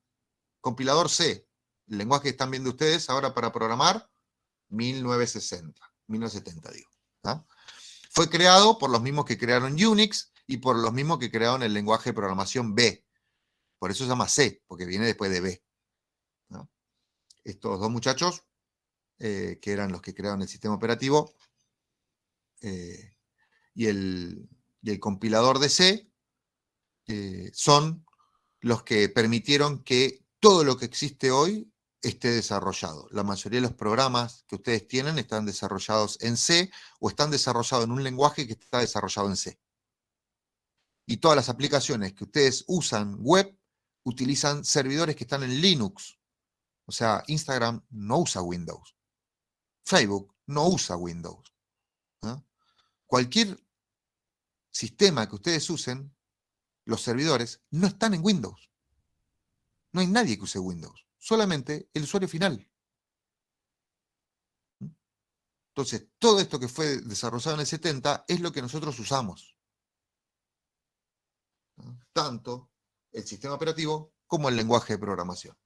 compilador C, el lenguaje que están viendo ustedes ahora para programar, 1960, 1970 digo. Fue creado por los mismos que crearon Unix y por los mismos que crearon el lenguaje de programación B. Por eso se llama C, porque viene después de B, ¿no? Estos dos muchachos, que eran los que crearon el sistema operativo, y el compilador de C, son los que permitieron que todo lo que existe hoy esté desarrollado. La mayoría de los programas que ustedes tienen están desarrollados en C o están desarrollados en un lenguaje que está desarrollado en C. Y todas las aplicaciones que ustedes usan web utilizan servidores que están en Linux. O sea, Instagram no usa Windows. Facebook no usa Windows, ¿no? Cualquier sistema que ustedes usen, los servidores no están en Windows. No hay nadie que use Windows, solamente el usuario final. Entonces, todo esto que fue desarrollado en el 70 es lo que nosotros usamos, ¿no? Tanto el sistema operativo como el lenguaje de programación.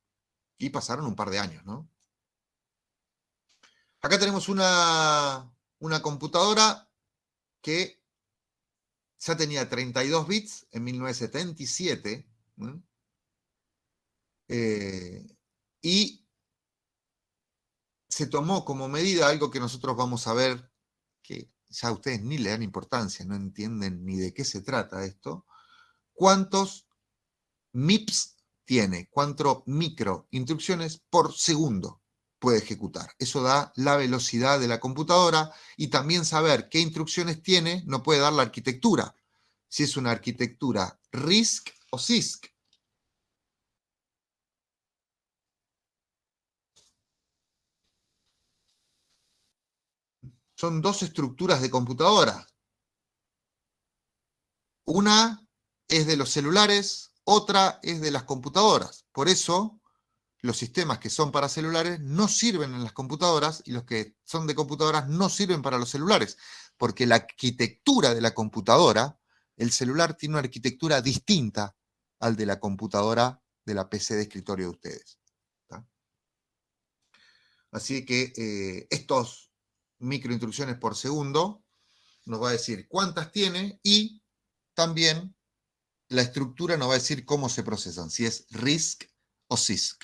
Y pasaron un par de años, ¿no? Acá tenemos una computadora que ya tenía 32 bits en 1977, ¿no? Y se tomó como medida algo que nosotros vamos a ver, que ya ustedes ni le dan importancia, no entienden ni de qué se trata esto. ¿Cuántos MIPS tiene? ¿Cuántas micro instrucciones por segundo puede ejecutar? Eso da la velocidad de la computadora, y también saber qué instrucciones tiene nos puede dar la arquitectura. Si es una arquitectura RISC o CISC. Son dos estructuras de computadora. Una es de los celulares, otra es de las computadoras. Por eso, los sistemas que son para celulares no sirven en las computadoras, y los que son de computadoras no sirven para los celulares, porque la arquitectura de la computadora, el celular tiene una arquitectura distinta al de la computadora de la PC de escritorio de ustedes, ¿tá? Así que estos microinstrucciones por segundo nos va a decir cuántas tiene, y también la estructura nos va a decir cómo se procesan, si es RISC o CISC.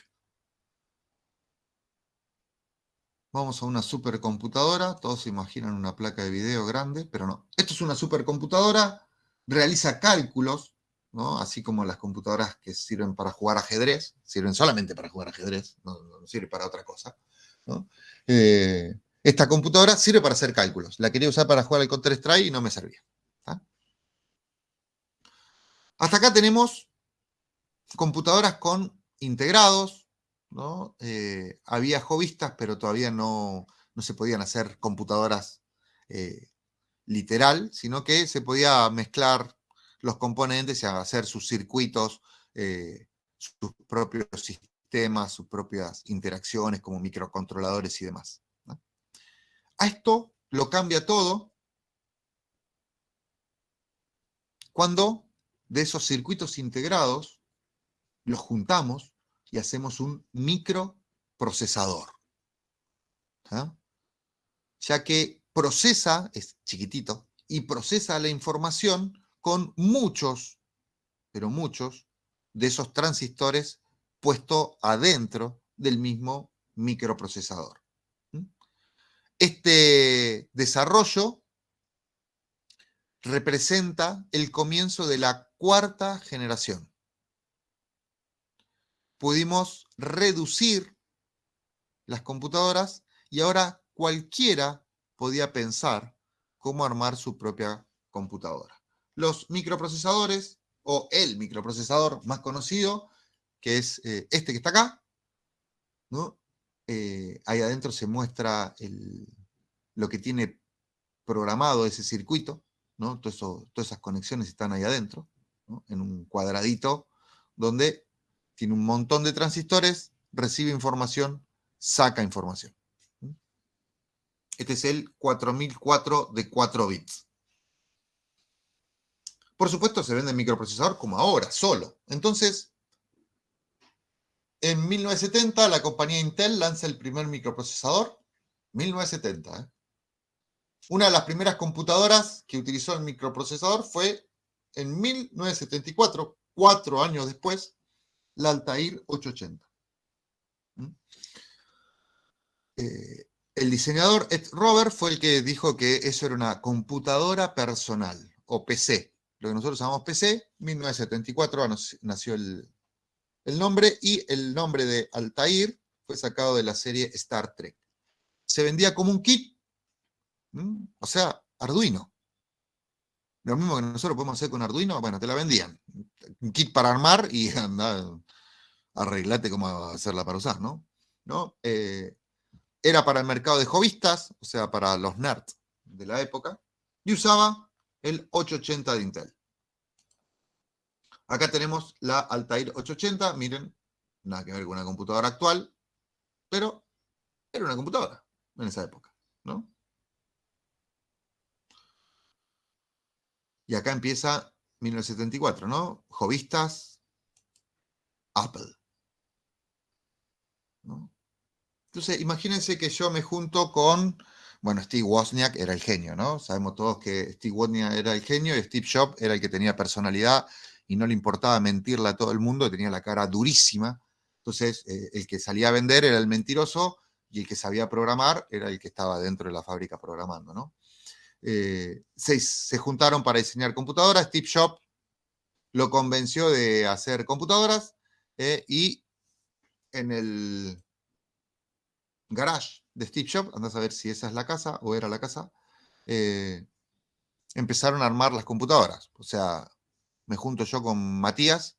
Vamos a una supercomputadora, todos se imaginan una placa de video grande, pero no. Esto es una supercomputadora, realiza cálculos, ¿no? Así como las computadoras que sirven para jugar ajedrez, sirven solamente para jugar ajedrez, no sirve para otra cosa, ¿no? Esta computadora sirve para hacer cálculos. La quería usar para jugar al Counter-Strike y no me servía, ¿tá? Hasta acá tenemos computadoras con integrados, ¿no? Había hobbyistas, pero todavía no se podían hacer computadoras literal, sino que se podía mezclar los componentes y hacer sus circuitos, sus propios sistemas, sus propias interacciones como microcontroladores y demás, ¿no? A esto lo cambia todo cuando de esos circuitos integrados los juntamos y hacemos un microprocesador, ¿tá? Ya que procesa, es chiquitito, y procesa la información con muchos, pero muchos, de esos transistores puestos adentro del mismo microprocesador. Este desarrollo representa el comienzo de la cuarta generación. Pudimos reducir las computadoras y ahora cualquiera podía pensar cómo armar su propia computadora. Los microprocesadores, o el microprocesador más conocido, que es este que está acá, ¿no? Ahí adentro se muestra lo que tiene programado ese circuito, ¿no? Todas esas conexiones están ahí adentro, ¿no? En un cuadradito donde tiene un montón de transistores, recibe información, saca información. Este es el 4004 de 4 bits. Por supuesto, se vende el microprocesador como ahora, solo. Entonces, en 1970, la compañía Intel lanza el primer microprocesador. 1970, ¿eh? Una de las primeras computadoras que utilizó el microprocesador fue en 1974, 4 años después, la Altair 880. El diseñador Ed Robert fue el que dijo que eso era una computadora personal, o PC. Lo que nosotros llamamos PC, 1974 nació el nombre, y el nombre de Altair fue sacado de la serie Star Trek. Se vendía como un kit, o sea, Arduino. Lo mismo que nosotros podemos hacer con Arduino, bueno, te la vendían. Un kit para armar y anda, arreglate cómo hacerla para usar, ¿no? Era para el mercado de hobbyistas, o sea, para los nerds de la época, y usaba el 880 de Intel. Acá tenemos la Altair 880, miren, nada que ver con una computadora actual, pero era una computadora en esa época, ¿no? Y acá empieza 1974, ¿no? Hobbyistas, Apple, ¿no? Entonces, imagínense que yo me junto con, bueno, Steve Wozniak era el genio, ¿no? Sabemos todos que Steve Wozniak era el genio y Steve Jobs era el que tenía personalidad y no le importaba mentirle a todo el mundo, tenía la cara durísima. Entonces, el que salía a vender era el mentiroso y el que sabía programar era el que estaba dentro de la fábrica programando, ¿no? Se juntaron para diseñar computadoras. Steve Jobs lo convenció de hacer computadoras y en el garage de Steve Jobs, andás a ver si esa es la casa o era la casa, empezaron a armar las computadoras. O sea, me junto yo con Matías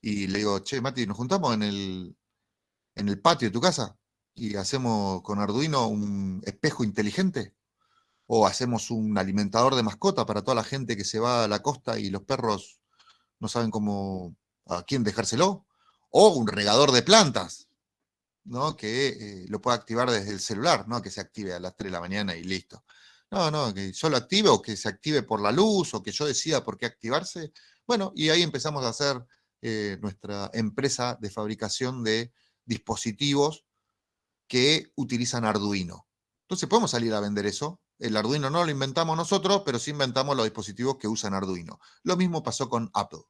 y le digo, che, Mati, nos juntamos en el patio de tu casa y hacemos con Arduino un espejo inteligente, o hacemos un alimentador de mascota para toda la gente que se va a la costa y los perros no saben cómo, a quién dejárselo, o un regador de plantas, ¿no? Que lo pueda activar desde el celular, no que se active a las 3 de la mañana y listo. No, que yo lo active o que se active por la luz o que yo decida por qué activarse. Bueno, y ahí empezamos a hacer nuestra empresa de fabricación de dispositivos que utilizan Arduino. Entonces podemos salir a vender eso. El Arduino no lo inventamos nosotros, pero sí inventamos los dispositivos que usan Arduino. Lo mismo pasó con Apple.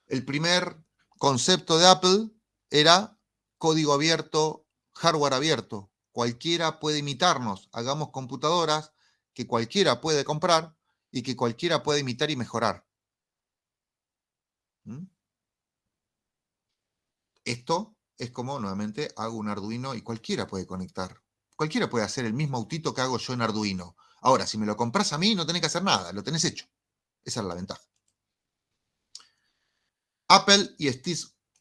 El primer concepto de Apple era código abierto, hardware abierto. Cualquiera puede imitarnos, hagamos computadoras que cualquiera puede comprar y que cualquiera puede imitar y mejorar. Esto es como, nuevamente, hago un Arduino y cualquiera puede conectar. Cualquiera puede hacer el mismo autito que hago yo en Arduino. Ahora, si me lo compras a mí, no tenés que hacer nada, lo tenés hecho. Esa es la ventaja. Apple y Steve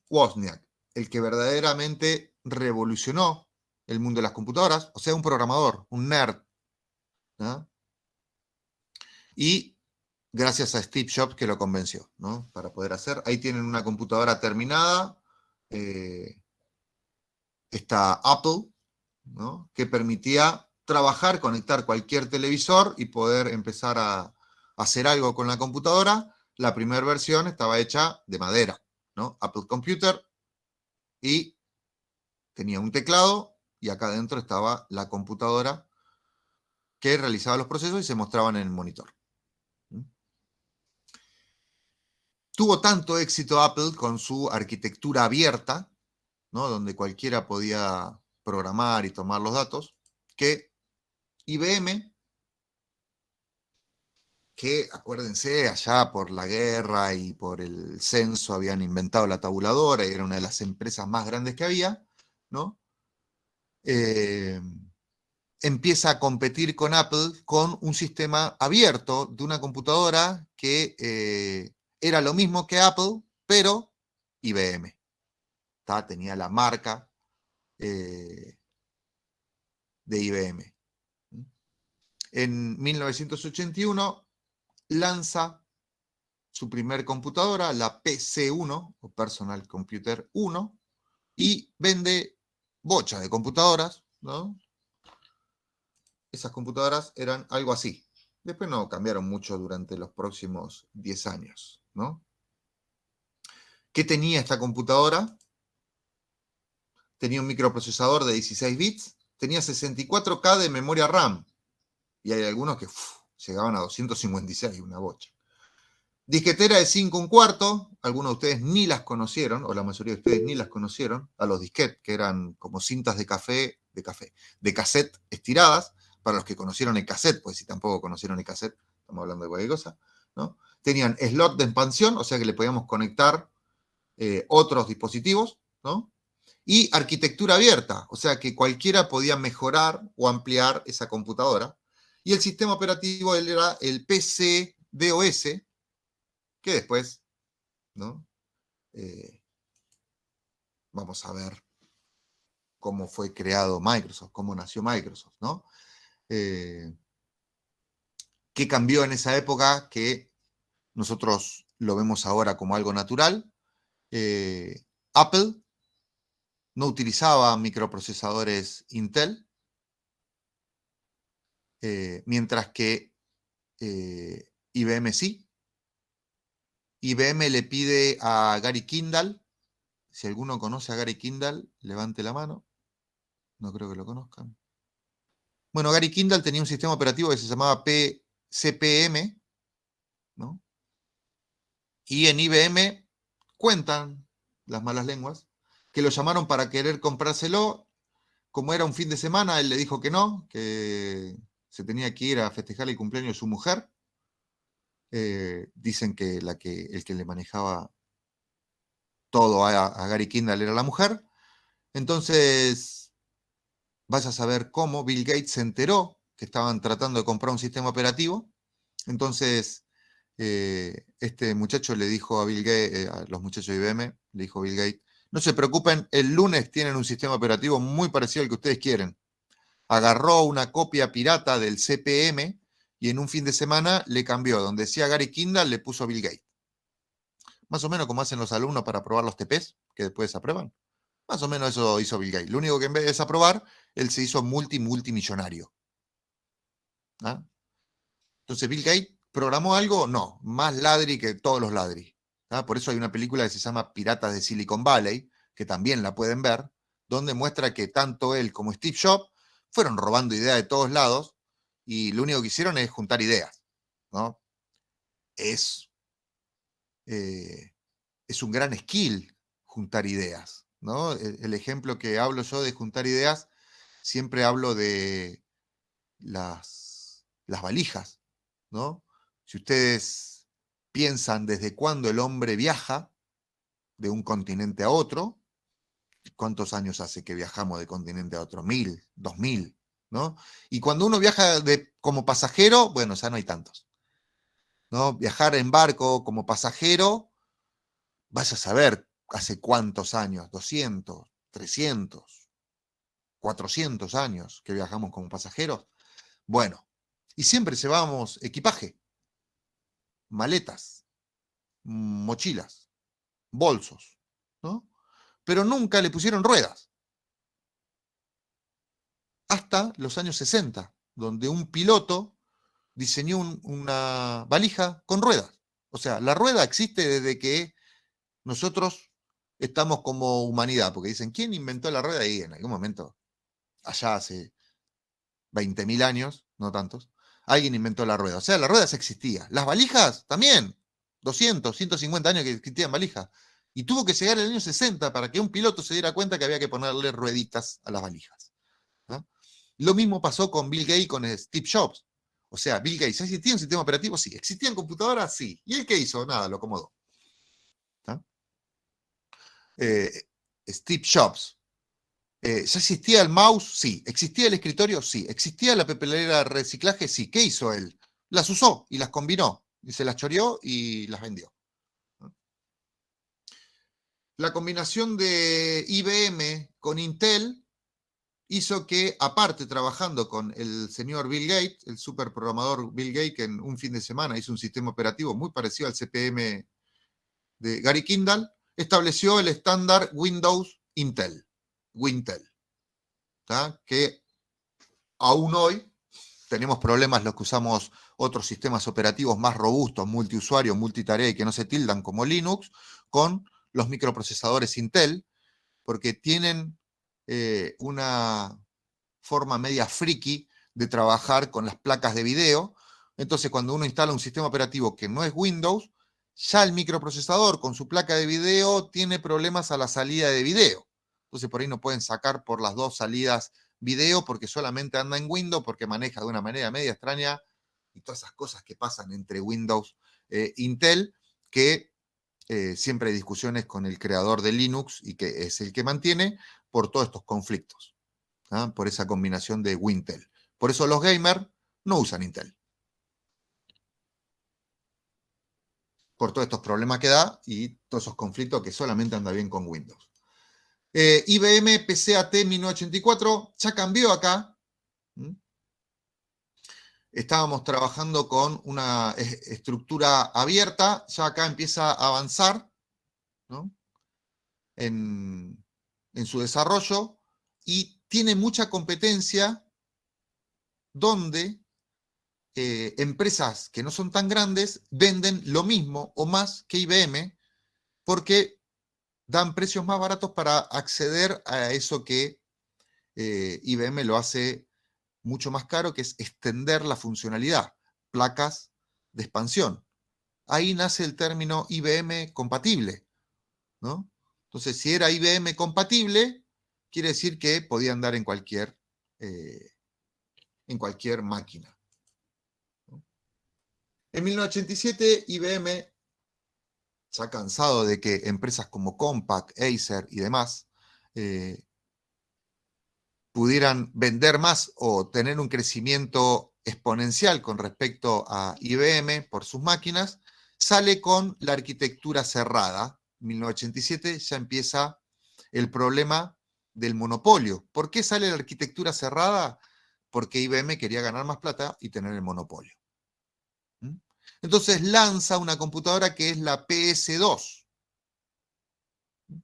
Wozniak, el que verdaderamente revolucionó el mundo de las computadoras, o sea, un programador, un nerd, ¿no? Y gracias a Steve Jobs que lo convenció, ¿no? Para poder hacer. Ahí tienen una computadora terminada. Está Apple, ¿no? Que permitía trabajar, conectar cualquier televisor y poder empezar a hacer algo con la computadora. La primera versión estaba hecha de madera, ¿no? Apple Computer, y tenía un teclado y acá adentro estaba la computadora que realizaba los procesos y se mostraban en el monitor. Tuvo tanto éxito Apple con su arquitectura abierta, ¿no? Donde cualquiera podía programar y tomar los datos, que IBM, que acuérdense, allá por la guerra y por el censo habían inventado la tabuladora y era una de las empresas más grandes que había, ¿no? Empieza a competir con Apple con un sistema abierto de una computadora que era lo mismo que Apple, pero IBM. Tenía la marca de IBM. En 1981 lanza su primer computadora, la PC-1, o Personal Computer 1, y vende bocha de computadoras, ¿no? Esas computadoras eran algo así. Después no cambiaron mucho durante los próximos 10 años, ¿no? ¿Qué tenía esta computadora? Tenía un microprocesador de 16 bits, tenía 64K de memoria RAM, Y hay algunos que llegaban a 256, una bocha. Disquetera de 5 1/4, algunos de ustedes ni las conocieron, o la mayoría de ustedes ni las conocieron, a los disquetes, que eran como cintas de cassette estiradas, para los que conocieron el cassette, pues si tampoco conocieron el cassette, estamos hablando de cualquier cosa, ¿no? Tenían slot de expansión, o sea que le podíamos conectar otros dispositivos, ¿no? Y arquitectura abierta, o sea que cualquiera podía mejorar o ampliar esa computadora. Y el sistema operativo era el PC-DOS, que después, ¿no? Vamos a ver cómo fue creado Microsoft, cómo nació Microsoft, ¿no? ¿Qué cambió en esa época que nosotros lo vemos ahora como algo natural? Apple no utilizaba microprocesadores Intel, mientras que IBM sí. IBM le pide a Gary Kindle, si alguno conoce a Gary Kindle, levante la mano. No creo que lo conozcan. Bueno, Gary Kindle tenía un sistema operativo que se llamaba CP/M, ¿no? Y en IBM cuentan las malas lenguas que lo llamaron para querer comprárselo. Como era un fin de semana, él le dijo que no, que se tenía que ir a festejar el cumpleaños de su mujer. Dicen que el que le manejaba todo a Gary Kindle era la mujer. Entonces, vaya a saber cómo Bill Gates se enteró que estaban tratando de comprar un sistema operativo. Entonces, este muchacho le dijo a Bill Gates, a los muchachos de IBM, le dijo a Bill Gates, no se preocupen, el lunes tienen un sistema operativo muy parecido al que ustedes quieren. Agarró una copia pirata del CP/M y en un fin de semana le cambió. Donde decía Gary Kindle, le puso Bill Gates. Más o menos como hacen los alumnos para probar los TPs, que después aprueban. Más o menos eso hizo Bill Gates. Lo único que en vez de desaprobar, él se hizo multimillonario. ¿Ah? Entonces, Bill Gates programó algo, no, más ladri que todos los ladris. ¿Ah? Por eso hay una película que se llama Piratas de Silicon Valley, que también la pueden ver, donde muestra que tanto él como Steve Jobs fueron robando ideas de todos lados y lo único que hicieron es juntar ideas, ¿no? Es un gran skill juntar ideas, ¿no? El ejemplo que hablo yo de juntar ideas, siempre hablo de las valijas, ¿no? Si ustedes piensan desde cuándo el hombre viaja de un continente a otro, ¿cuántos años hace que viajamos de continente a otro? 1000, 2000, ¿no? Y cuando uno viaja como pasajero, bueno, ya no hay tantos, ¿no? Viajar en barco como pasajero, vas a saber hace cuántos años, 200, 300, 400 años que viajamos como pasajeros. Bueno, y siempre llevábamos equipaje, maletas, mochilas, bolsos, ¿no? Pero nunca le pusieron ruedas. Hasta los años 60, donde un piloto diseñó una valija con ruedas. O sea, la rueda existe desde que nosotros estamos como humanidad, porque dicen, ¿quién inventó la rueda? Y en algún momento, allá hace 20.000 años, no tantos, alguien inventó la rueda. O sea, la rueda existía. Las valijas también, 200, 150 años que existían valijas. Y tuvo que llegar el año 60 para que un piloto se diera cuenta que había que ponerle rueditas a las valijas, ¿no? Lo mismo pasó con Bill Gates y con Steve Jobs. O sea, Bill Gates, ¿ya existía un sistema operativo? Sí. ¿Existían computadoras? Sí. ¿Y él qué hizo? Nada, lo acomodó. ¿No? Steve Jobs, ¿ya existía el mouse? Sí. ¿Existía el escritorio? Sí. ¿Existía la papelera de reciclaje? Sí. ¿Qué hizo él? Las usó y las combinó. Y se las choreó y las vendió. La combinación de IBM con Intel hizo que, aparte trabajando con el señor Bill Gates, el superprogramador Bill Gates, que en un fin de semana hizo un sistema operativo muy parecido al CP/M de Gary Kindle, estableció el estándar Windows Intel, Wintel, ¿tá? Que aún hoy tenemos problemas los que usamos otros sistemas operativos más robustos, multiusuario, multitarea y que no se tildan como Linux, con los microprocesadores Intel, porque tienen una forma media friki de trabajar con las placas de video. Entonces, cuando uno instala un sistema operativo que no es Windows, ya el microprocesador con su placa de video tiene problemas a la salida de video. Entonces, por ahí no pueden sacar por las dos salidas video porque solamente anda en Windows, porque maneja de una manera media extraña y todas esas cosas que pasan entre Windows e Intel, que siempre hay discusiones con el creador de Linux y que es el que mantiene por todos estos conflictos, ¿ah? Por esa combinación de Wintel. Por eso los gamers no usan Intel. Por todos estos problemas que da y todos esos conflictos que solamente anda bien con Windows. IBM PCAT 1984 ya cambió acá. Estábamos trabajando con una estructura abierta, ya acá empieza a avanzar, ¿no? en su desarrollo y tiene mucha competencia donde empresas que no son tan grandes venden lo mismo o más que IBM porque dan precios más baratos para acceder a eso que IBM lo hace mucho más caro, que es extender la funcionalidad, placas de expansión. Ahí nace el término IBM compatible, ¿no? Entonces, si era IBM compatible, quiere decir que podía andar en cualquier máquina, ¿no? En 1987, IBM, ya cansado de que empresas como Compaq, Acer y demás pudieran vender más o tener un crecimiento exponencial con respecto a IBM por sus máquinas, sale con la arquitectura cerrada. En 1987 ya empieza el problema del monopolio. ¿Por qué sale la arquitectura cerrada? Porque IBM quería ganar más plata y tener el monopolio. Entonces lanza una computadora que es la PS2.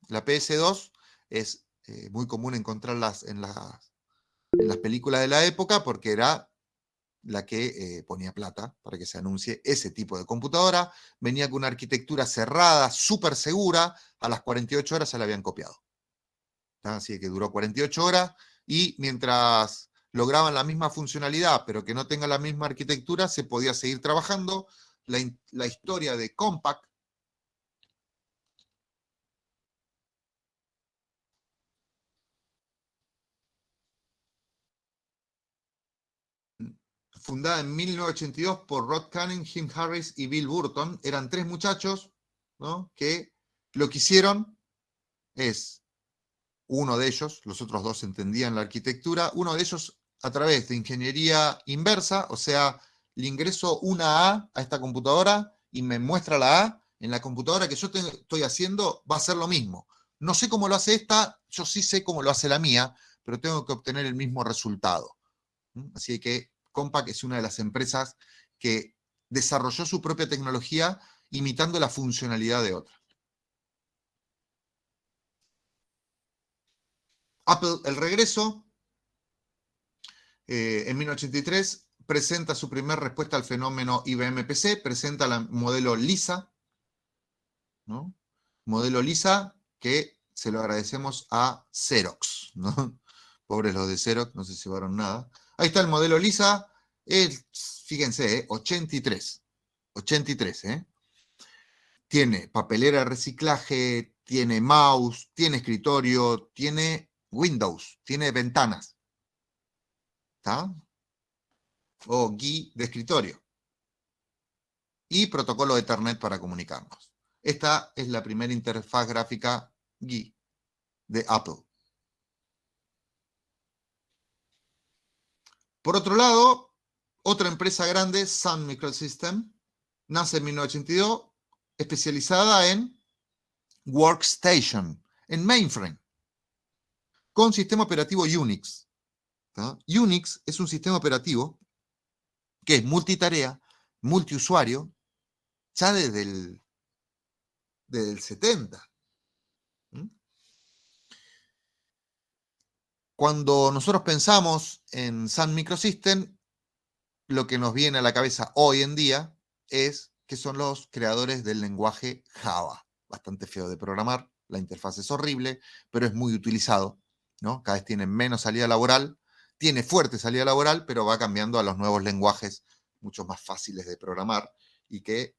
La PS2 es muy común encontrarlas en las películas de la época porque era la que ponía plata para que se anuncie ese tipo de computadora. Venía con una arquitectura cerrada, súper segura. A las 48 horas se la habían copiado. Así que duró 48 horas y mientras lograban la misma funcionalidad, pero que no tenga la misma arquitectura, se podía seguir trabajando. La historia de Compaq fundada en 1982 por Rod Cunningham, Jim Harris y Bill Burton. Eran tres muchachos, ¿no? Que lo que hicieron es, uno de ellos, los otros dos entendían la arquitectura, uno de ellos a través de ingeniería inversa, o sea, le ingreso una A esta computadora y me muestra la A, en la computadora que yo estoy haciendo va a ser lo mismo. No sé cómo lo hace esta, yo sí sé cómo lo hace la mía, pero tengo que obtener el mismo resultado. Así que Compaq es una de las empresas que desarrolló su propia tecnología imitando la funcionalidad de otra. Apple, el regreso, en 1983 presenta su primera respuesta al fenómeno IBM PC, presenta el modelo Lisa, ¿no? Modelo Lisa que se lo agradecemos a Xerox, ¿no? Pobres los de Xerox, no se llevaron nada. Ahí está el modelo Lisa, fíjense, 83, Tiene papelera de reciclaje, tiene mouse, tiene escritorio, tiene Windows, tiene ventanas, ¿está? O GUI de escritorio. Y protocolo de Ethernet para comunicarnos. Esta es la primera interfaz gráfica GUI de Apple. Por otro lado, otra empresa grande, Sun Microsystems, nace en 1982, especializada en workstation, en mainframe, con sistema operativo Unix. ¿tá? Unix es un sistema operativo que es multitarea, multiusuario, ya desde el 70. Cuando nosotros pensamos en Sun Microsystems, lo que nos viene a la cabeza hoy en día es que son los creadores del lenguaje Java. Bastante feo de programar, la interfaz es horrible, pero es muy utilizado, ¿no? Cada vez tienen menos salida laboral tiene fuerte salida laboral, pero va cambiando a los nuevos lenguajes mucho más fáciles de programar y que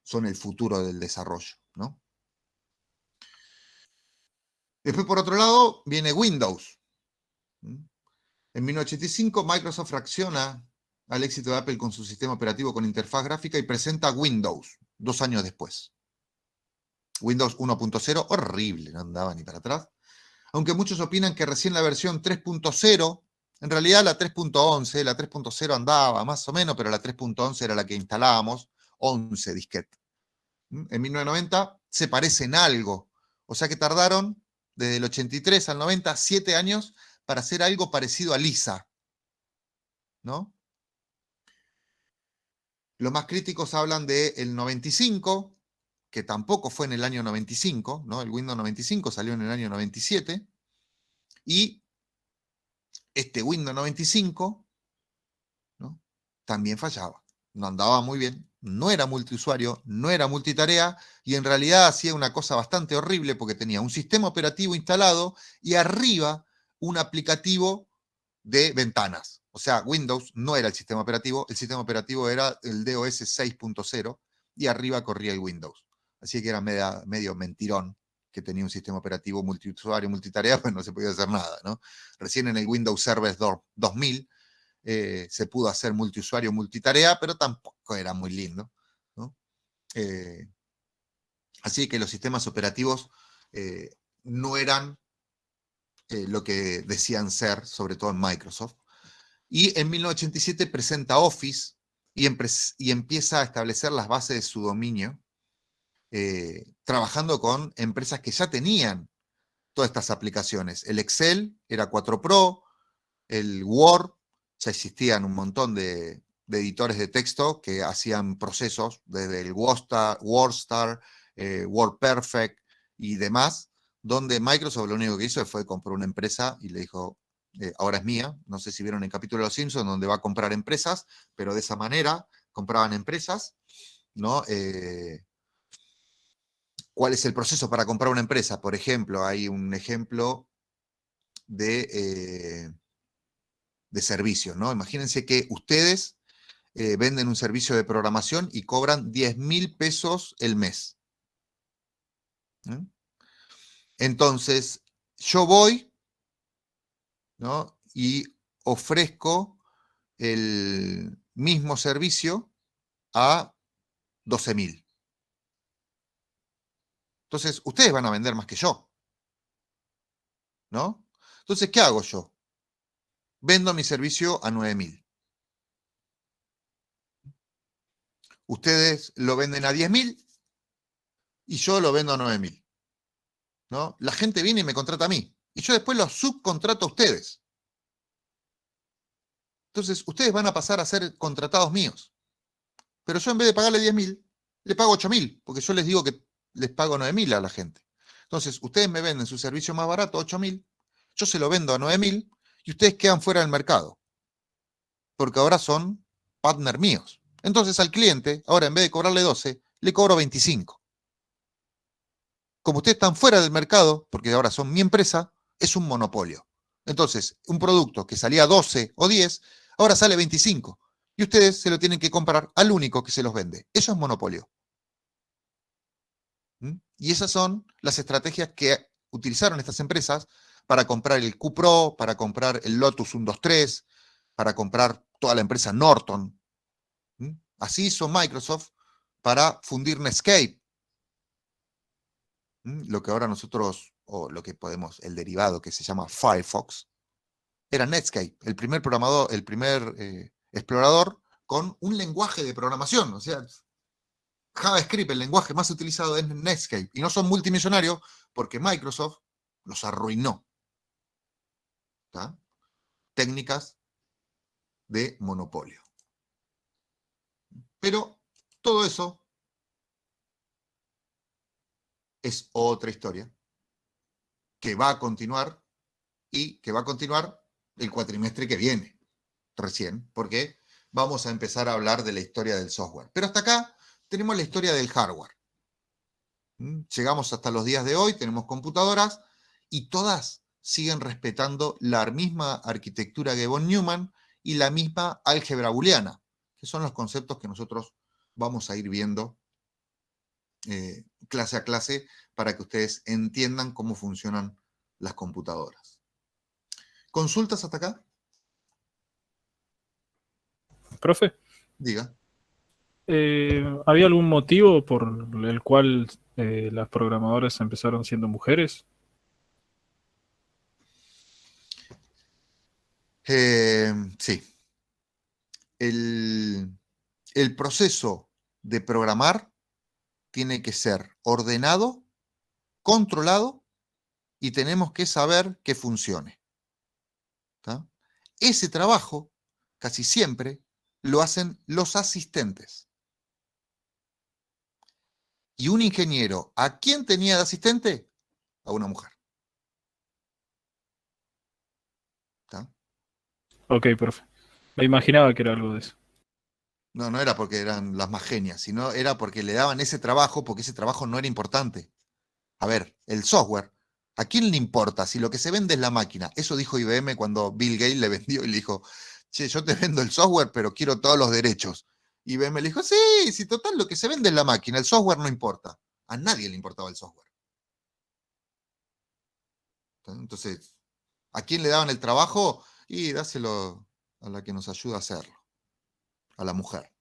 son el futuro del desarrollo, ¿no? Después, por otro lado, viene Windows. En 1985, Microsoft reacciona al éxito de Apple con su sistema operativo con interfaz gráfica y presenta Windows 2 años después. Windows 1.0, horrible, no andaba ni para atrás. Aunque muchos opinan que recién la versión 3.0, en realidad la 3.11, la 3.0 andaba más o menos, pero la 3.11 era la que instalábamos, 11 disquetes. En 1990 se parecen algo, o sea que tardaron desde el 83 al 90, 7 años para hacer algo parecido a Lisa, ¿no? Los más críticos hablan del 95, que tampoco fue en el año 95, ¿no? El Windows 95 salió en el año 97, y este Windows 95, ¿no? También fallaba, no andaba muy bien, no era multiusuario, no era multitarea, y en realidad hacía una cosa bastante horrible porque tenía un sistema operativo instalado y arriba un aplicativo de ventanas. O sea, Windows no era el sistema operativo era el DOS 6.0 y arriba corría el Windows. Así que era medio mentirón que tenía un sistema operativo multiusuario, multitarea, pues no se podía hacer nada, ¿no? Recién en el Windows Server 2000 se pudo hacer multiusuario, multitarea, pero tampoco era muy lindo, ¿no? Así que los sistemas operativos no eran lo que decían ser, sobre todo en Microsoft. Y en 1987 presenta Office y empieza a establecer las bases de su dominio, trabajando con empresas que ya tenían todas estas aplicaciones. El Excel era 4 Pro, el Word, ya existían un montón de editores de texto que hacían procesos desde el WordStar, WordPerfect y demás, donde Microsoft lo único que hizo fue comprar una empresa y le dijo, ahora es mía. No sé si vieron el capítulo de Los Simpsons donde va a comprar empresas, pero de esa manera compraban empresas, ¿no? ¿Cuál es el proceso para comprar una empresa? Por ejemplo, hay un ejemplo de servicios, ¿no? Imagínense que ustedes venden un servicio de programación y cobran 10.000 pesos el mes. ¿No? Entonces, yo voy, ¿no? Y ofrezco el mismo servicio a 12.000. Entonces, ustedes van a vender más que yo, ¿no? Entonces, ¿qué hago yo? Vendo mi servicio a 9.000. Ustedes lo venden a 10.000 y yo lo vendo a 9.000, ¿no? La gente viene y me contrata a mí. Y yo después los subcontrato a ustedes. Entonces, ustedes van a pasar a ser contratados míos. Pero yo en vez de pagarle 10.000, le pago 8.000, porque yo les digo que les pago 9.000 a la gente. Entonces, ustedes me venden su servicio más barato, 8.000, yo se lo vendo a 9.000 y ustedes quedan fuera del mercado, porque ahora son partner míos. Entonces, al cliente, ahora en vez de cobrarle 12, le cobro 25. Como ustedes están fuera del mercado, porque ahora son mi empresa, es un monopolio. Entonces, un producto que salía 12 o 10, ahora sale 25. Y ustedes se lo tienen que comprar al único que se los vende. Eso es monopolio. Y esas son las estrategias que utilizaron estas empresas para comprar el Q-Pro, para comprar el Lotus 123, para comprar toda la empresa Norton. Así hizo Microsoft para fundir Netscape. Lo que ahora nosotros, o lo que podemos, el derivado que se llama Firefox, era Netscape, el primer programador, el primer explorador con un lenguaje de programación. O sea, JavaScript, el lenguaje más utilizado es Netscape. Y no son multimillonarios porque Microsoft los arruinó. ¿Tá? Técnicas de monopolio. Pero todo eso es otra historia que va a continuar y que va a continuar el cuatrimestre que viene, recién, porque vamos a empezar a hablar de la historia del software. Pero hasta acá tenemos la historia del hardware. Llegamos hasta los días de hoy, tenemos computadoras y todas siguen respetando la misma arquitectura que von Neumann y la misma álgebra booleana, que son los conceptos que nosotros vamos a ir viendo clase a clase para que ustedes entiendan cómo funcionan las computadoras. ¿Consultas hasta acá? Profe, Diga. ¿había algún motivo por el cual las programadoras empezaron siendo mujeres? Sí. El proceso de programar tiene que ser ordenado, controlado y tenemos que saber que funcione. ¿Tá? Ese trabajo, casi siempre, lo hacen los asistentes. Y un ingeniero, ¿a quién tenía de asistente? A una mujer. ¿Tá? Ok, profe. Me imaginaba que era algo de eso. No, no era porque eran las más genias, sino era porque le daban ese trabajo, porque ese trabajo no era importante. A ver, el software, ¿a quién le importa si lo que se vende es la máquina? Eso dijo IBM cuando Bill Gates le vendió y le dijo, che, yo te vendo el software, pero quiero todos los derechos. IBM le dijo, sí, si total lo que se vende es la máquina, el software no importa. A nadie le importaba el software. Entonces, ¿a quién le daban el trabajo? Y dáselo a la que nos ayuda a hacerlo, a la mujer.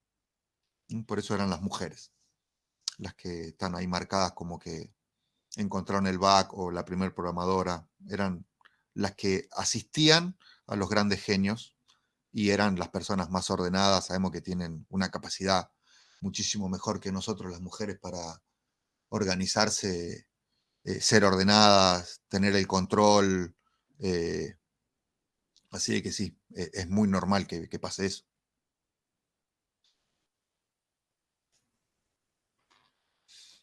Por eso eran las mujeres las que están ahí marcadas como que encontraron el bug o la primer programadora. Eran las que asistían a los grandes genios y eran las personas más ordenadas. Sabemos que tienen una capacidad muchísimo mejor que nosotros las mujeres para organizarse, ser ordenadas, tener el control. Así que sí, es muy normal que pase eso.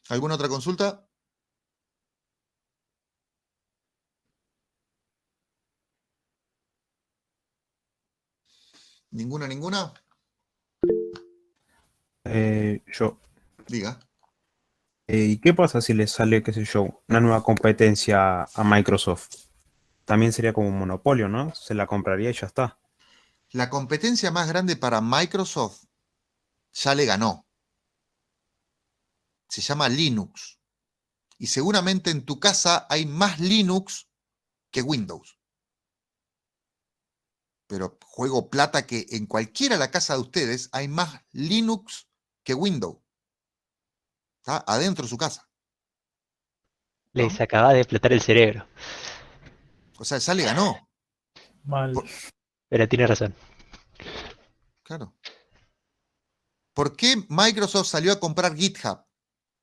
¿Alguna otra consulta? ¿Ninguna, ninguna? Yo. Diga. ¿Y qué pasa si le sale, qué sé yo, una nueva competencia a Microsoft? También sería como un monopolio, ¿no? Se la compraría y ya está. La competencia más grande para Microsoft ya le ganó. Se llama Linux. Y seguramente en tu casa hay más Linux que Windows. Pero juego plata que en cualquiera de la casa de ustedes hay más Linux que Windows. ¿Está? Adentro de su casa. ¿No? Les acaba de explotar el cerebro. O sea, ya le ganó. Mal. Pero tiene razón. Claro. ¿Por qué Microsoft salió a comprar GitHub?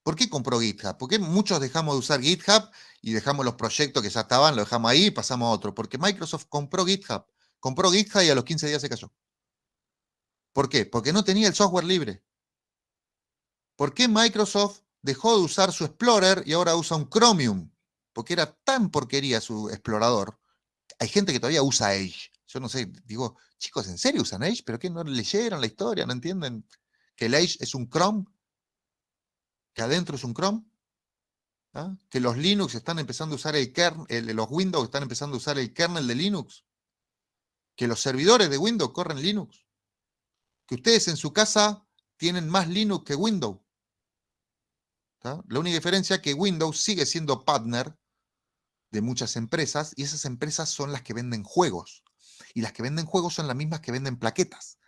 ¿Por qué compró GitHub? ¿Por qué muchos dejamos de usar GitHub y dejamos los proyectos que ya estaban, los dejamos ahí y pasamos a otro? Porque Microsoft compró GitHub. Compró GitHub y a los 15 días se cayó. ¿Por qué? Porque no tenía el software libre. ¿Por qué Microsoft dejó de usar su Explorer y ahora usa un Chromium? Porque era tan porquería su explorador. Hay gente que todavía usa Edge. Yo no sé, digo, chicos, ¿en serio usan Edge? ¿Pero qué no leyeron la historia? ¿No entienden que el Edge es un Chrome? ¿Que adentro es un Chrome? ¿Ah? Que los Linux están empezando a usar el kernel, los Windows están empezando a usar el kernel de Linux. Que los servidores de Windows corren Linux. Que ustedes en su casa tienen más Linux que Windows. ¿Tá? La única diferencia es que Windows sigue siendo partner de muchas empresas y esas empresas son las que venden juegos. Y las que venden juegos son las mismas que venden plaquetas.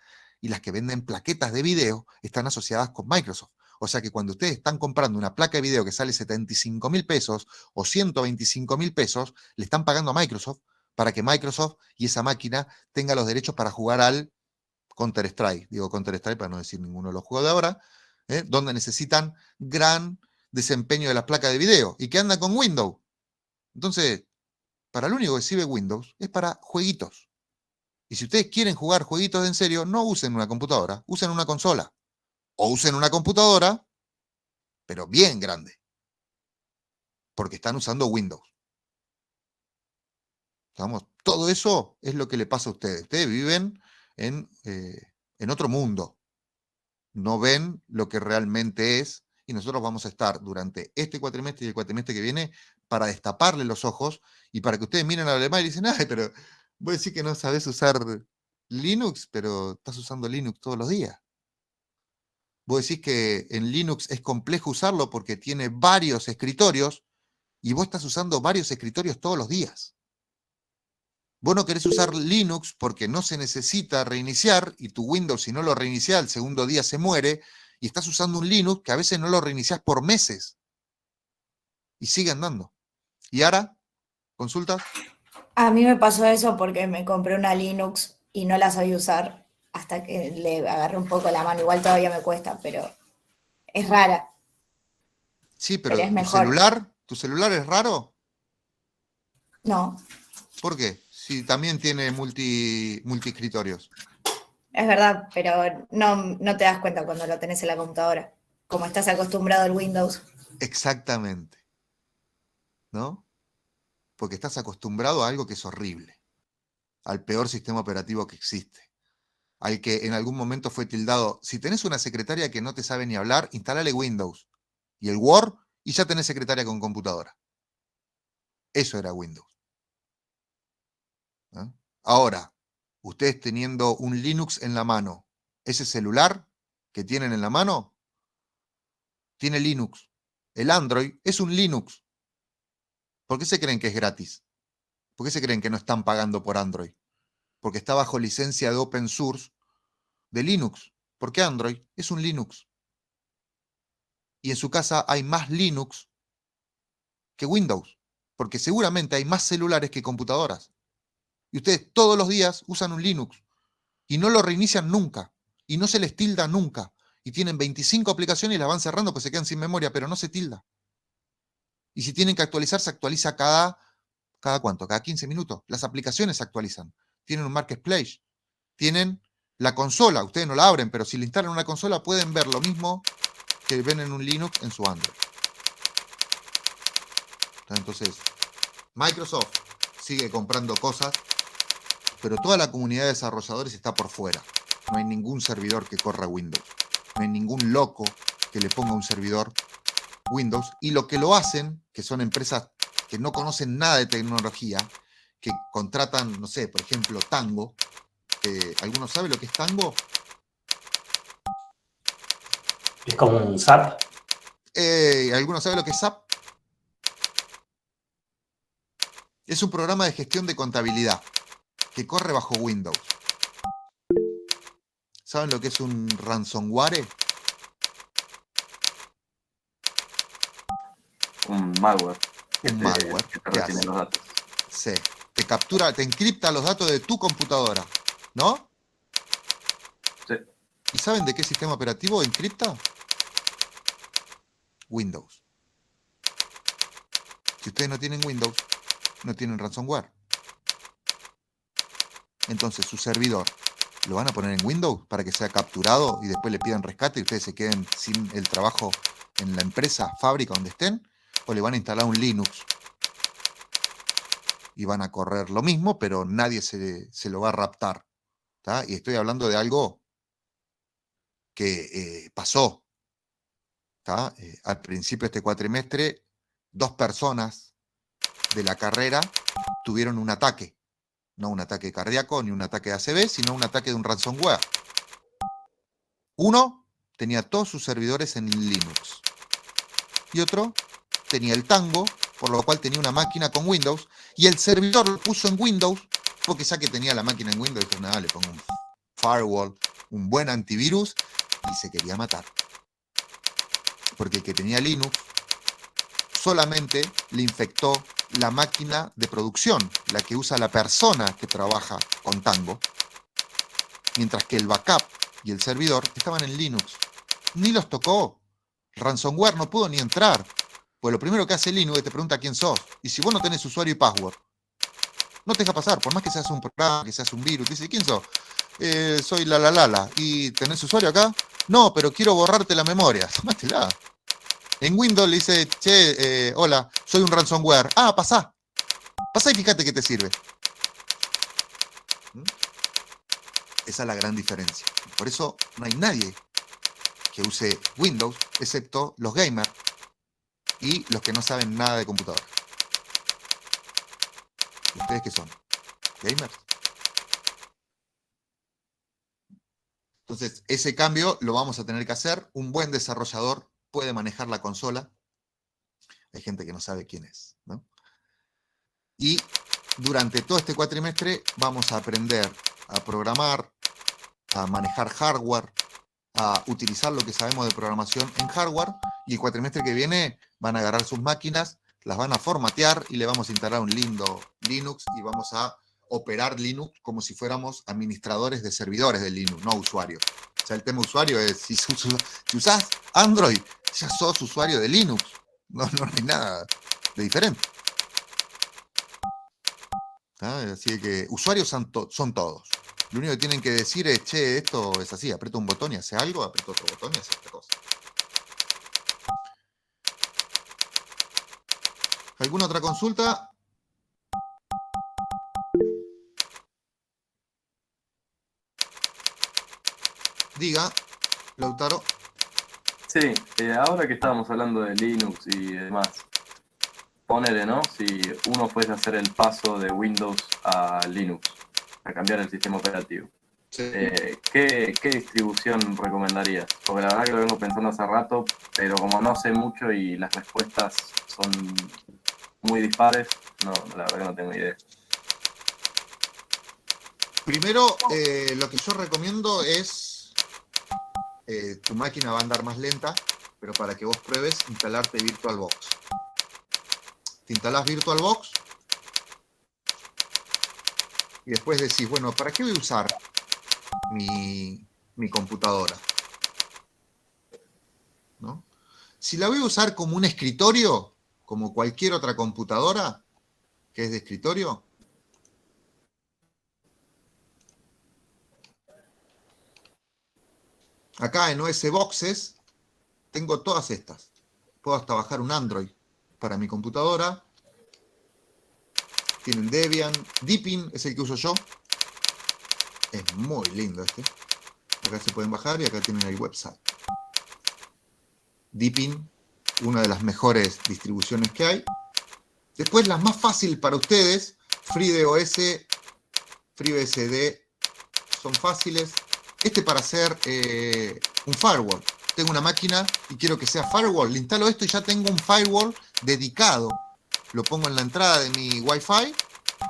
Y las que venden plaquetas de video están asociadas con Microsoft. O sea que cuando ustedes están comprando una placa de video que sale 75.000 pesos o 125.000 pesos, le están pagando a Microsoft para que Microsoft y esa máquina tenga los derechos para jugar al Counter-Strike. Digo Counter-Strike para no decir ninguno de los juegos de ahora, donde necesitan gran desempeño de las placas de video y que andan con Windows. Entonces, para lo único que sirve Windows es para jueguitos. Y si ustedes quieren jugar jueguitos en serio, no usen una computadora, usen una consola. O usen una computadora, pero bien grande. Porque están usando Windows. ¿Estamos? Todo eso es lo que le pasa a ustedes. Ustedes viven en otro mundo. No ven lo que realmente es y nosotros vamos a estar durante este cuatrimestre y el cuatrimestre que viene para destaparle los ojos y para que ustedes miren a Alemán y dicen, ay, pero voy a decir que no sabes usar Linux, pero estás usando Linux todos los días. Vos decís que en Linux es complejo usarlo porque tiene varios escritorios y vos estás usando varios escritorios todos los días. Vos no querés usar Linux porque no se necesita reiniciar y tu Windows, si no lo reiniciás, el segundo día se muere y estás usando un Linux que a veces no lo reiniciás por meses y sigue andando. ¿Y ahora? ¿Consultas? A mí me pasó eso porque me compré una Linux y no la sabía usar hasta que le agarré un poco la mano. Igual todavía me cuesta, pero es rara. Sí, pero Pero es ¿tu mejor. celular es raro? No, ¿Por qué? Si también tiene multi-escritorios. es verdad, pero no te das cuenta cuando lo tenés en la computadora. Como estás acostumbrado al Windows. Exactamente. ¿No? Porque estás acostumbrado a algo que es horrible, al peor sistema operativo que existe, al que en algún momento fue tildado. Si tenés una secretaria que no te sabe ni hablar, instalale Windows y el Word y ya tenés secretaria con computadora. Eso era Windows. ¿No? Ahora, ustedes teniendo un Linux en la mano, ese celular que tienen en la mano tiene Linux. El Android es un Linux. ¿Por qué se creen que es gratis? ¿Por qué se creen que no están pagando por Android? Porque está bajo licencia de open source de Linux. Porque Android es un Linux. Y en su casa hay más Linux que Windows. Porque seguramente hay más celulares que computadoras. Y ustedes todos los días usan un Linux. Y no lo reinician nunca. Y no se les tilda nunca. Y tienen 25 aplicaciones y las van cerrando porque se quedan sin memoria, pero no se tilda. Y si tienen que actualizar, se actualiza ¿cada cuánto? Cada 15 minutos. Las aplicaciones se actualizan. Tienen un marketplace. Tienen la consola. Ustedes no la abren, pero si le instalan una consola pueden ver lo mismo que ven en un Linux en su Android. Entonces, Microsoft sigue comprando cosas, pero toda la comunidad de desarrolladores está por fuera. No hay ningún servidor que corra Windows. No hay ningún loco que le ponga un servidor Windows. Y lo que lo hacen, que son empresas que no conocen nada de tecnología, que contratan, no sé, por ejemplo, Tango. ¿Alguno sabe lo que es Tango? Es como un SAP. ¿Alguno sabe lo que es SAP? Es un programa de gestión de contabilidad que corre bajo Windows. ¿Saben lo que es un ransomware? Un malware. Un malware. Que te ¿Qué retiene hace? los datos. Sí. Te captura, te encripta los datos de tu computadora, ¿no? Sí. ¿Y saben de qué sistema operativo encripta? Windows. Si ustedes no tienen Windows, no tienen ransomware. Entonces su servidor lo van a poner en Windows para que sea capturado y después le pidan rescate y ustedes se queden sin el trabajo en la empresa, fábrica, donde estén, o le van a instalar un Linux y van a correr lo mismo, pero nadie se lo va a raptar. ¿Tá? Y estoy hablando de algo que pasó. ¿Tá? Al principio de este cuatrimestre, 2 personas de la carrera tuvieron un ataque. No un ataque cardíaco ni un ataque de ACV, sino un ataque de un ransomware. Uno tenía todos sus servidores en Linux. Y otro tenía el Tango, por lo cual tenía una máquina con Windows. Y el servidor lo puso en Windows, porque ya que tenía la máquina en Windows, dijo, nada, le pongo un firewall, un buen antivirus, y se quería matar. Porque el que tenía Linux solamente le infectó la máquina de producción, la que usa la persona que trabaja con Tango, mientras que el backup y el servidor estaban en Linux. Ni los tocó. Ransomware no pudo ni entrar. Pues lo primero que hace Linux es te pregunta quién sos. Y si vos no tenés usuario y password, no te deja pasar. Por más que seas un programa, que seas un virus, te dice, ¿quién sos? Soy la. ¿Y tenés usuario acá? No, pero quiero borrarte la memoria. Tomátela. En Windows le dice, che, hola, soy un ransomware. Ah, pasá y fíjate que te sirve. Esa es la gran diferencia. Por eso no hay nadie que use Windows, excepto los gamers y los que no saben nada de computadora. ¿Ustedes qué son? ¿Gamers? Entonces, ese cambio lo vamos a tener que hacer. Un buen desarrollador puede manejar la consola. Hay gente que no sabe quién es, ¿no? Y durante todo este cuatrimestre vamos a aprender a programar, a manejar hardware, a utilizar lo que sabemos de programación en hardware, y el cuatrimestre que viene van a agarrar sus máquinas, las van a formatear y le vamos a instalar un lindo Linux y vamos a operar Linux como si fuéramos administradores de servidores de Linux, no usuarios. O sea, el tema usuario es, si usás Android, ya sos usuario de Linux. No hay nada de diferente. Así que usuarios son todos. Lo único que tienen que decir es, che, esto es así, aprieto un botón y hace algo, aprieto otro botón y hace otra cosa. ¿Alguna otra consulta? Diga, Lautaro. Sí, ahora que estábamos hablando de Linux y demás, ponele, ¿no? Si uno fuese a hacer el paso de Windows a Linux, a cambiar el sistema operativo, Sí. ¿qué distribución recomendarías? Porque la verdad que lo vengo pensando hace rato, pero como no sé mucho y las respuestas son muy dispares, no, la verdad que no tengo idea. Primero, lo que yo recomiendo es, tu máquina va a andar más lenta, pero para que vos pruebes, instalarte VirtualBox. Te instalás VirtualBox y después decís, bueno, ¿para qué voy a usar mi computadora? ¿No? Si la voy a usar como un escritorio, como cualquier otra computadora que es de escritorio, acá en OS Boxes tengo todas estas. Puedo hasta bajar un Android para mi computadora. Tienen Debian. Deepin es el que uso yo. Es muy lindo este. Acá se pueden bajar y acá tienen el website. Deepin, una de las mejores distribuciones que hay. Después, las más fáciles para ustedes, FreeDOS, FreeBSD, son fáciles. Este para hacer un firewall. Tengo una máquina y quiero que sea firewall. Le instalo esto y ya tengo un firewall dedicado. Lo pongo en la entrada de mi Wi-Fi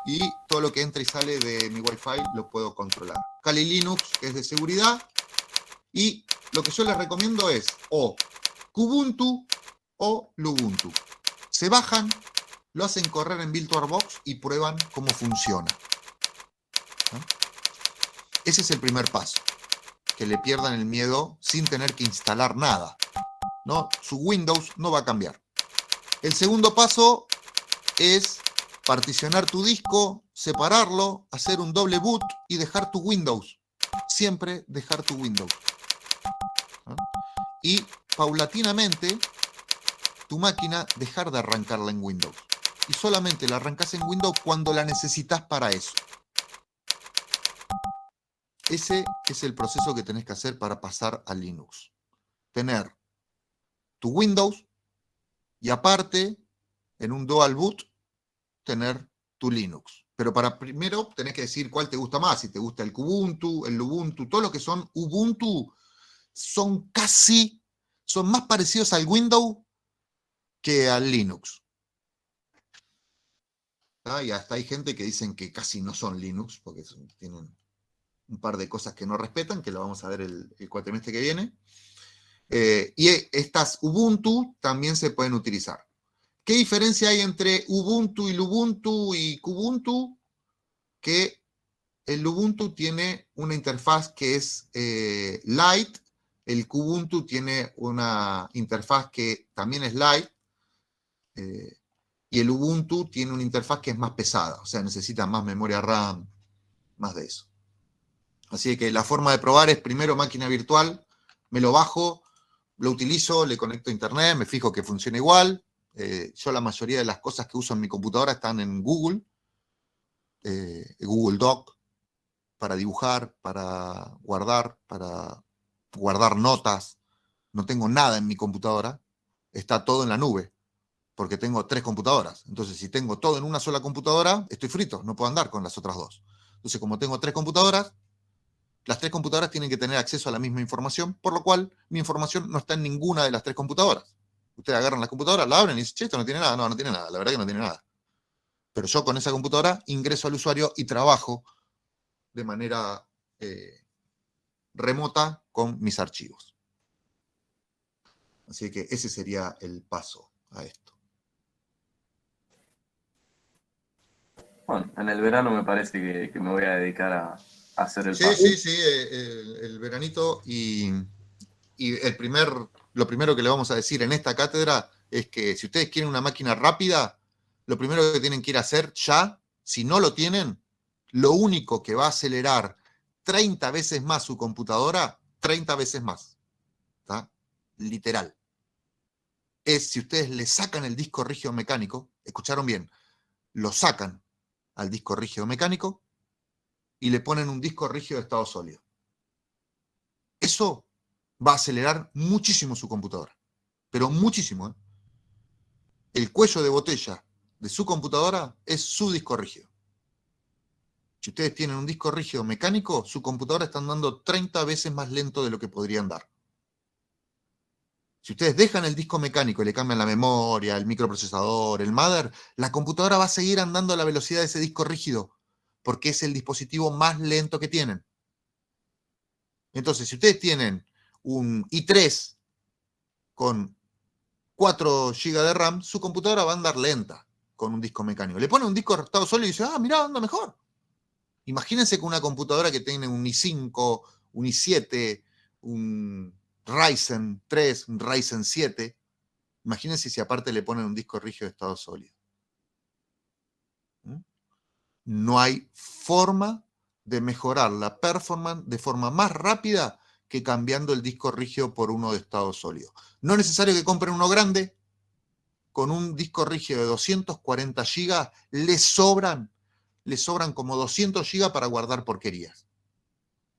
y todo lo que entra y sale de mi Wi-Fi lo puedo controlar. Kali Linux, que es de seguridad. Y lo que yo les recomiendo es o Kubuntu o Lubuntu. Se bajan, lo hacen correr en VirtualBox y prueban cómo funciona. ¿No? Ese es el primer paso. Que le pierdan el miedo sin tener que instalar nada, ¿no? Su Windows no va a cambiar. El segundo paso es particionar tu disco, separarlo, hacer un doble boot y dejar tu Windows. Siempre dejar tu Windows. ¿No? Y paulatinamente tu máquina dejar de arrancarla en Windows. Y solamente la arrancas en Windows cuando la necesitas para eso. Ese es el proceso que tenés que hacer para pasar a Linux. Tener tu Windows y aparte, en un dual boot, tener tu Linux. Pero para primero tenés que decir cuál te gusta más. Si te gusta el Kubuntu, el Lubuntu, todo lo que son Ubuntu son más parecidos al Windows que al Linux. Y hasta hay gente que dicen que casi no son Linux, porque tienen un par de cosas que no respetan, que lo vamos a ver el cuatrimestre que viene. Y estas Ubuntu también se pueden utilizar. ¿Qué diferencia hay entre Ubuntu y Lubuntu y Kubuntu? Que el Lubuntu tiene una interfaz que es light, el Kubuntu tiene una interfaz que también es light, y el Ubuntu tiene una interfaz que es más pesada, o sea, necesita más memoria RAM, más de eso. Así que la forma de probar es primero máquina virtual, me lo bajo, lo utilizo, le conecto a internet, me fijo que funciona igual. Yo la mayoría de las cosas que uso en mi computadora están en Google, Google Doc, para dibujar, para guardar notas, no tengo nada en mi computadora, está todo en la nube, porque tengo 3 computadoras. Entonces, si tengo todo en una sola computadora, estoy frito, no puedo andar con las otras 2. Entonces, como tengo 3 computadoras, las 3 computadoras tienen que tener acceso a la misma información, por lo cual mi información no está en ninguna de las 3 computadoras. Ustedes agarran las computadoras, la abren y dicen, che, esto no tiene nada. No, no tiene nada, la verdad que no tiene nada. Pero yo con esa computadora ingreso al usuario y trabajo de manera remota con mis archivos. Así que ese sería el paso a esto. Bueno, en el verano me parece que me voy a dedicar a hacer el Sí, paso. sí, el veranito y lo primero que le vamos a decir en esta cátedra es que si ustedes quieren una máquina rápida, lo primero que tienen que ir a hacer ya, si no lo tienen, lo único que va a acelerar 30 veces más su computadora, 30 veces más, ¿tá? Literal, es si ustedes le sacan el disco rígido mecánico, escucharon bien, lo sacan al disco rígido mecánico y le ponen un disco rígido de estado sólido. Eso va a acelerar muchísimo su computadora, pero muchísimo, ¿eh? El cuello de botella de su computadora es su disco rígido. Si ustedes tienen un disco rígido mecánico, su computadora está andando 30 veces más lento de lo que podría andar. Si ustedes dejan el disco mecánico y le cambian la memoria, el microprocesador, el mother, la computadora va a seguir andando a la velocidad de ese disco rígido, porque es el dispositivo más lento que tienen. Entonces, si ustedes tienen un i3 con 4 GB de RAM, su computadora va a andar lenta con un disco mecánico. Le pone un disco de estado sólido y dice, ah, mirá, anda mejor. Imagínense con una computadora que tiene un i5, un i7, un Ryzen 3, un Ryzen 7. Imagínense si aparte le ponen un disco rígido de estado sólido. No hay forma de mejorar la performance de forma más rápida que cambiando el disco rígido por uno de estado sólido. No es necesario que compren uno grande. Con un disco rígido de 240 GB le sobran como 200 GB para guardar porquerías.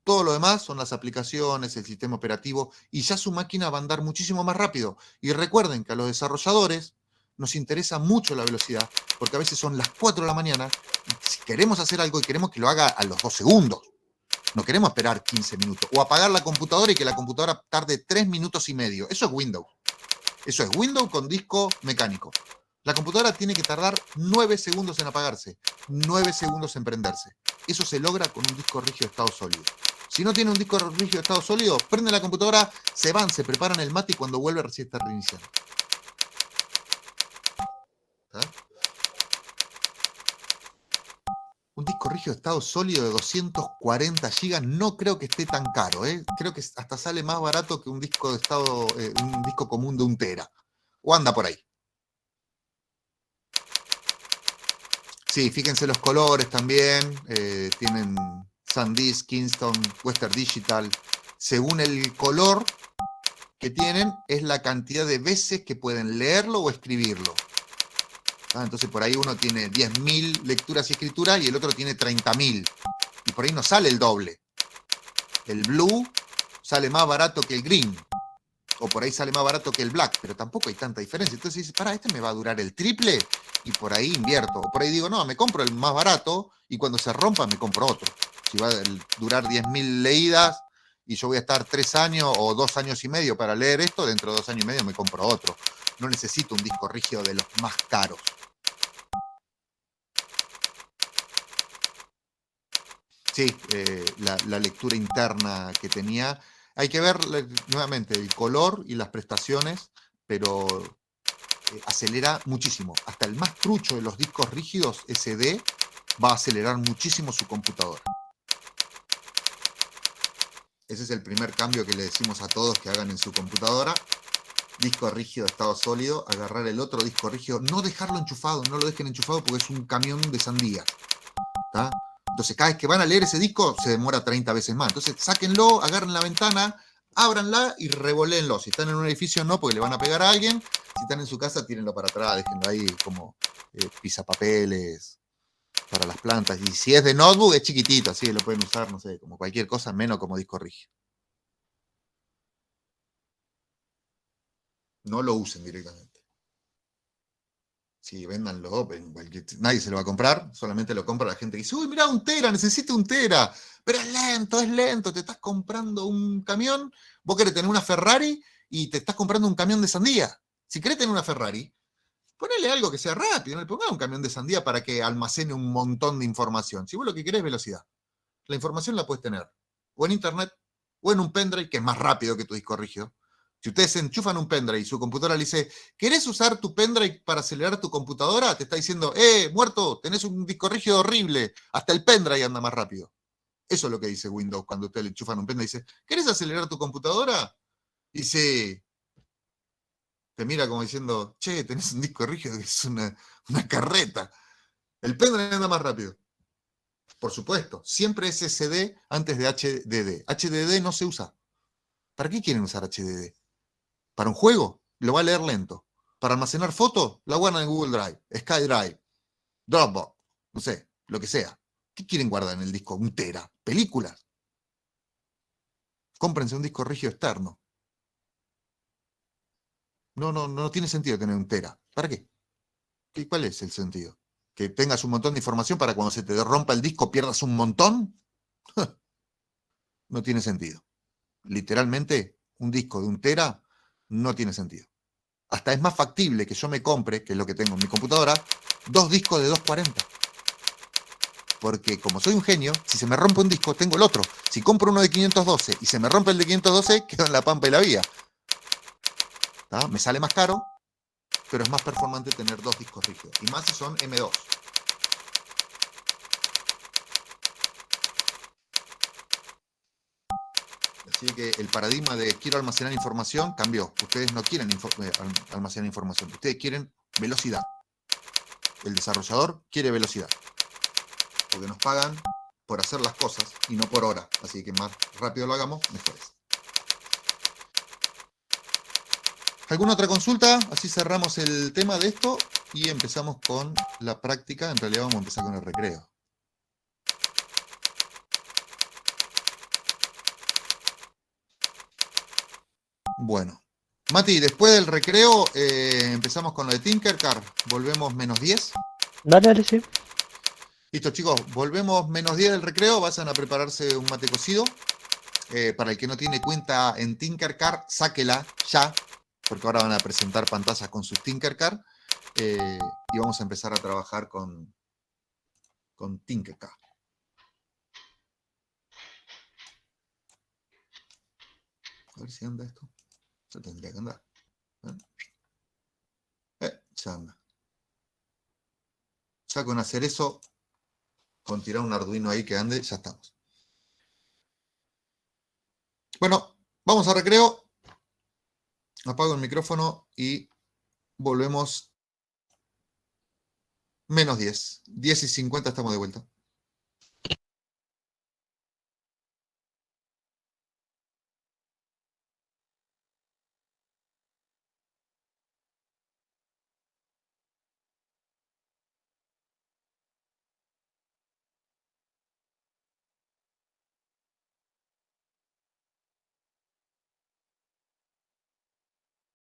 Todo lo demás son las aplicaciones, el sistema operativo, y ya su máquina va a andar muchísimo más rápido. Y recuerden que a los desarrolladores nos interesa mucho la velocidad, porque a veces son las 4 de la mañana, y si queremos hacer algo y queremos que lo haga a los 2 segundos, no queremos esperar 15 minutos, o apagar la computadora y que la computadora tarde 3 minutos y medio. Eso es Windows. Eso es Windows con disco mecánico. La computadora tiene que tardar 9 segundos en apagarse, 9 segundos en prenderse. Eso se logra con un disco rígido de estado sólido. Si no tiene un disco rígido de estado sólido, prenden la computadora, se van, se preparan el mate y cuando vuelve recién está reiniciando. ¿Está? Un disco rígido de estado sólido de 240 GB no creo que esté tan caro, ¿eh? Creo que hasta sale más barato que un disco de estado, un disco común de 1 tera. O anda por ahí. Sí, fíjense los colores también. Tienen SanDisk, Kingston, Western Digital. Según el color que tienen, es la cantidad de veces que pueden leerlo o escribirlo. Entonces por ahí uno tiene 10.000 lecturas y escrituras y el otro tiene 30.000. Y por ahí no sale el doble. El blue sale más barato que el green. O por ahí sale más barato que el black, pero tampoco hay tanta diferencia. Entonces dices, para, este me va a durar el triple y por ahí invierto. O por ahí digo, no, me compro el más barato y cuando se rompa me compro otro. Si va a durar 10.000 leídas y yo voy a estar 3 años o 2 años y medio para leer esto, dentro de 2 años y medio me compro otro. No necesito un disco rígido de los más caros. Sí, la lectura interna que tenía. Hay que ver nuevamente el color y las prestaciones, pero acelera muchísimo. Hasta el más trucho de los discos rígidos SD va a acelerar muchísimo su computadora. Ese es el primer cambio que le decimos a todos que hagan en su computadora. Disco rígido, estado sólido, agarrar el otro disco rígido, no dejarlo enchufado, no lo dejen enchufado porque es un camión de sandías. ¿Tá? Entonces cada vez que van a leer ese disco se demora 30 veces más. Entonces sáquenlo, agarren la ventana, ábranla y revoléenlo. Si están en un edificio no, porque le van a pegar a alguien. Si están en su casa, tírenlo para atrás, déjenlo ahí como pisapapeles para las plantas. Y si es de notebook, es chiquitito, así lo pueden usar, no sé, como cualquier cosa, menos como disco rígido. No lo usen directamente. Sí, véndanlo, nadie se lo va a comprar, solamente lo compra la gente que dice, uy, mirá, 1 tera, necesito 1 tera, pero es lento, te estás comprando un camión, vos querés tener una Ferrari y te estás comprando un camión de sandía. Si querés tener una Ferrari, ponele algo que sea rápido, no le pongas un camión de sandía para que almacene un montón de información. Si vos lo que querés es velocidad, la información la puedes tener o en internet o en un pendrive que es más rápido que tu disco rígido. Si ustedes enchufan un pendrive y su computadora le dice, ¿querés usar tu pendrive para acelerar tu computadora? Te está diciendo, muerto, tenés un disco rígido horrible, hasta el pendrive anda más rápido. Eso es lo que dice Windows cuando ustedes le enchufan un pendrive y dice, ¿querés acelerar tu computadora? Dice, te mira como diciendo, che, tenés un disco rígido que es una carreta. El pendrive anda más rápido. Por supuesto, siempre es SSD antes de HDD. HDD no se usa. ¿Para qué quieren usar HDD? ¿Para un juego? Lo va a leer lento. ¿Para almacenar fotos? La guardan en Google Drive, SkyDrive, Dropbox, no sé, lo que sea. ¿Qué quieren guardar en el disco? 1 tera. ¿Películas? Cómprense un disco rígido externo. No tiene sentido tener 1 tera. ¿Para qué? ¿Cuál es el sentido? ¿Que tengas un montón de información para cuando se te rompa el disco pierdas un montón? No tiene sentido. Literalmente, un disco de 1 tera no tiene sentido. Hasta es más factible que yo me compre, que es lo que tengo en mi computadora, 2 discos de 240. Porque como soy un genio, si se me rompe un disco, tengo el otro. Si compro uno de 512 y se me rompe el de 512, quedo en la pampa y la vía. ¿Tá? Me sale más caro, pero es más performante tener 2 discos rígidos. Y más si son M2. Así que el paradigma de quiero almacenar información cambió. Ustedes no quieren almacenar información. Ustedes quieren velocidad. El desarrollador quiere velocidad. Porque nos pagan por hacer las cosas y no por hora. Así que más rápido lo hagamos, mejor es. ¿Alguna otra consulta? Así cerramos el tema de esto y empezamos con la práctica. En realidad vamos a empezar con el recreo. Bueno. Mati, después del recreo empezamos con lo de Tinkercad. Volvemos -10. Dale, sí. Listo, chicos. Volvemos -10 del recreo. Vayan a prepararse un mate cocido. Para el que no tiene cuenta en Tinkercad, sáquela ya. Porque ahora van a presentar pantallas con sus Tinkercad. Y vamos a empezar a trabajar con Tinkercad. A ver si anda esto. Ya tendría que andar. Ya anda. Ya con hacer eso, con tirar un Arduino ahí que ande, ya estamos. Bueno, vamos a recreo. Apago el micrófono y volvemos -10. 10:50 estamos de vuelta.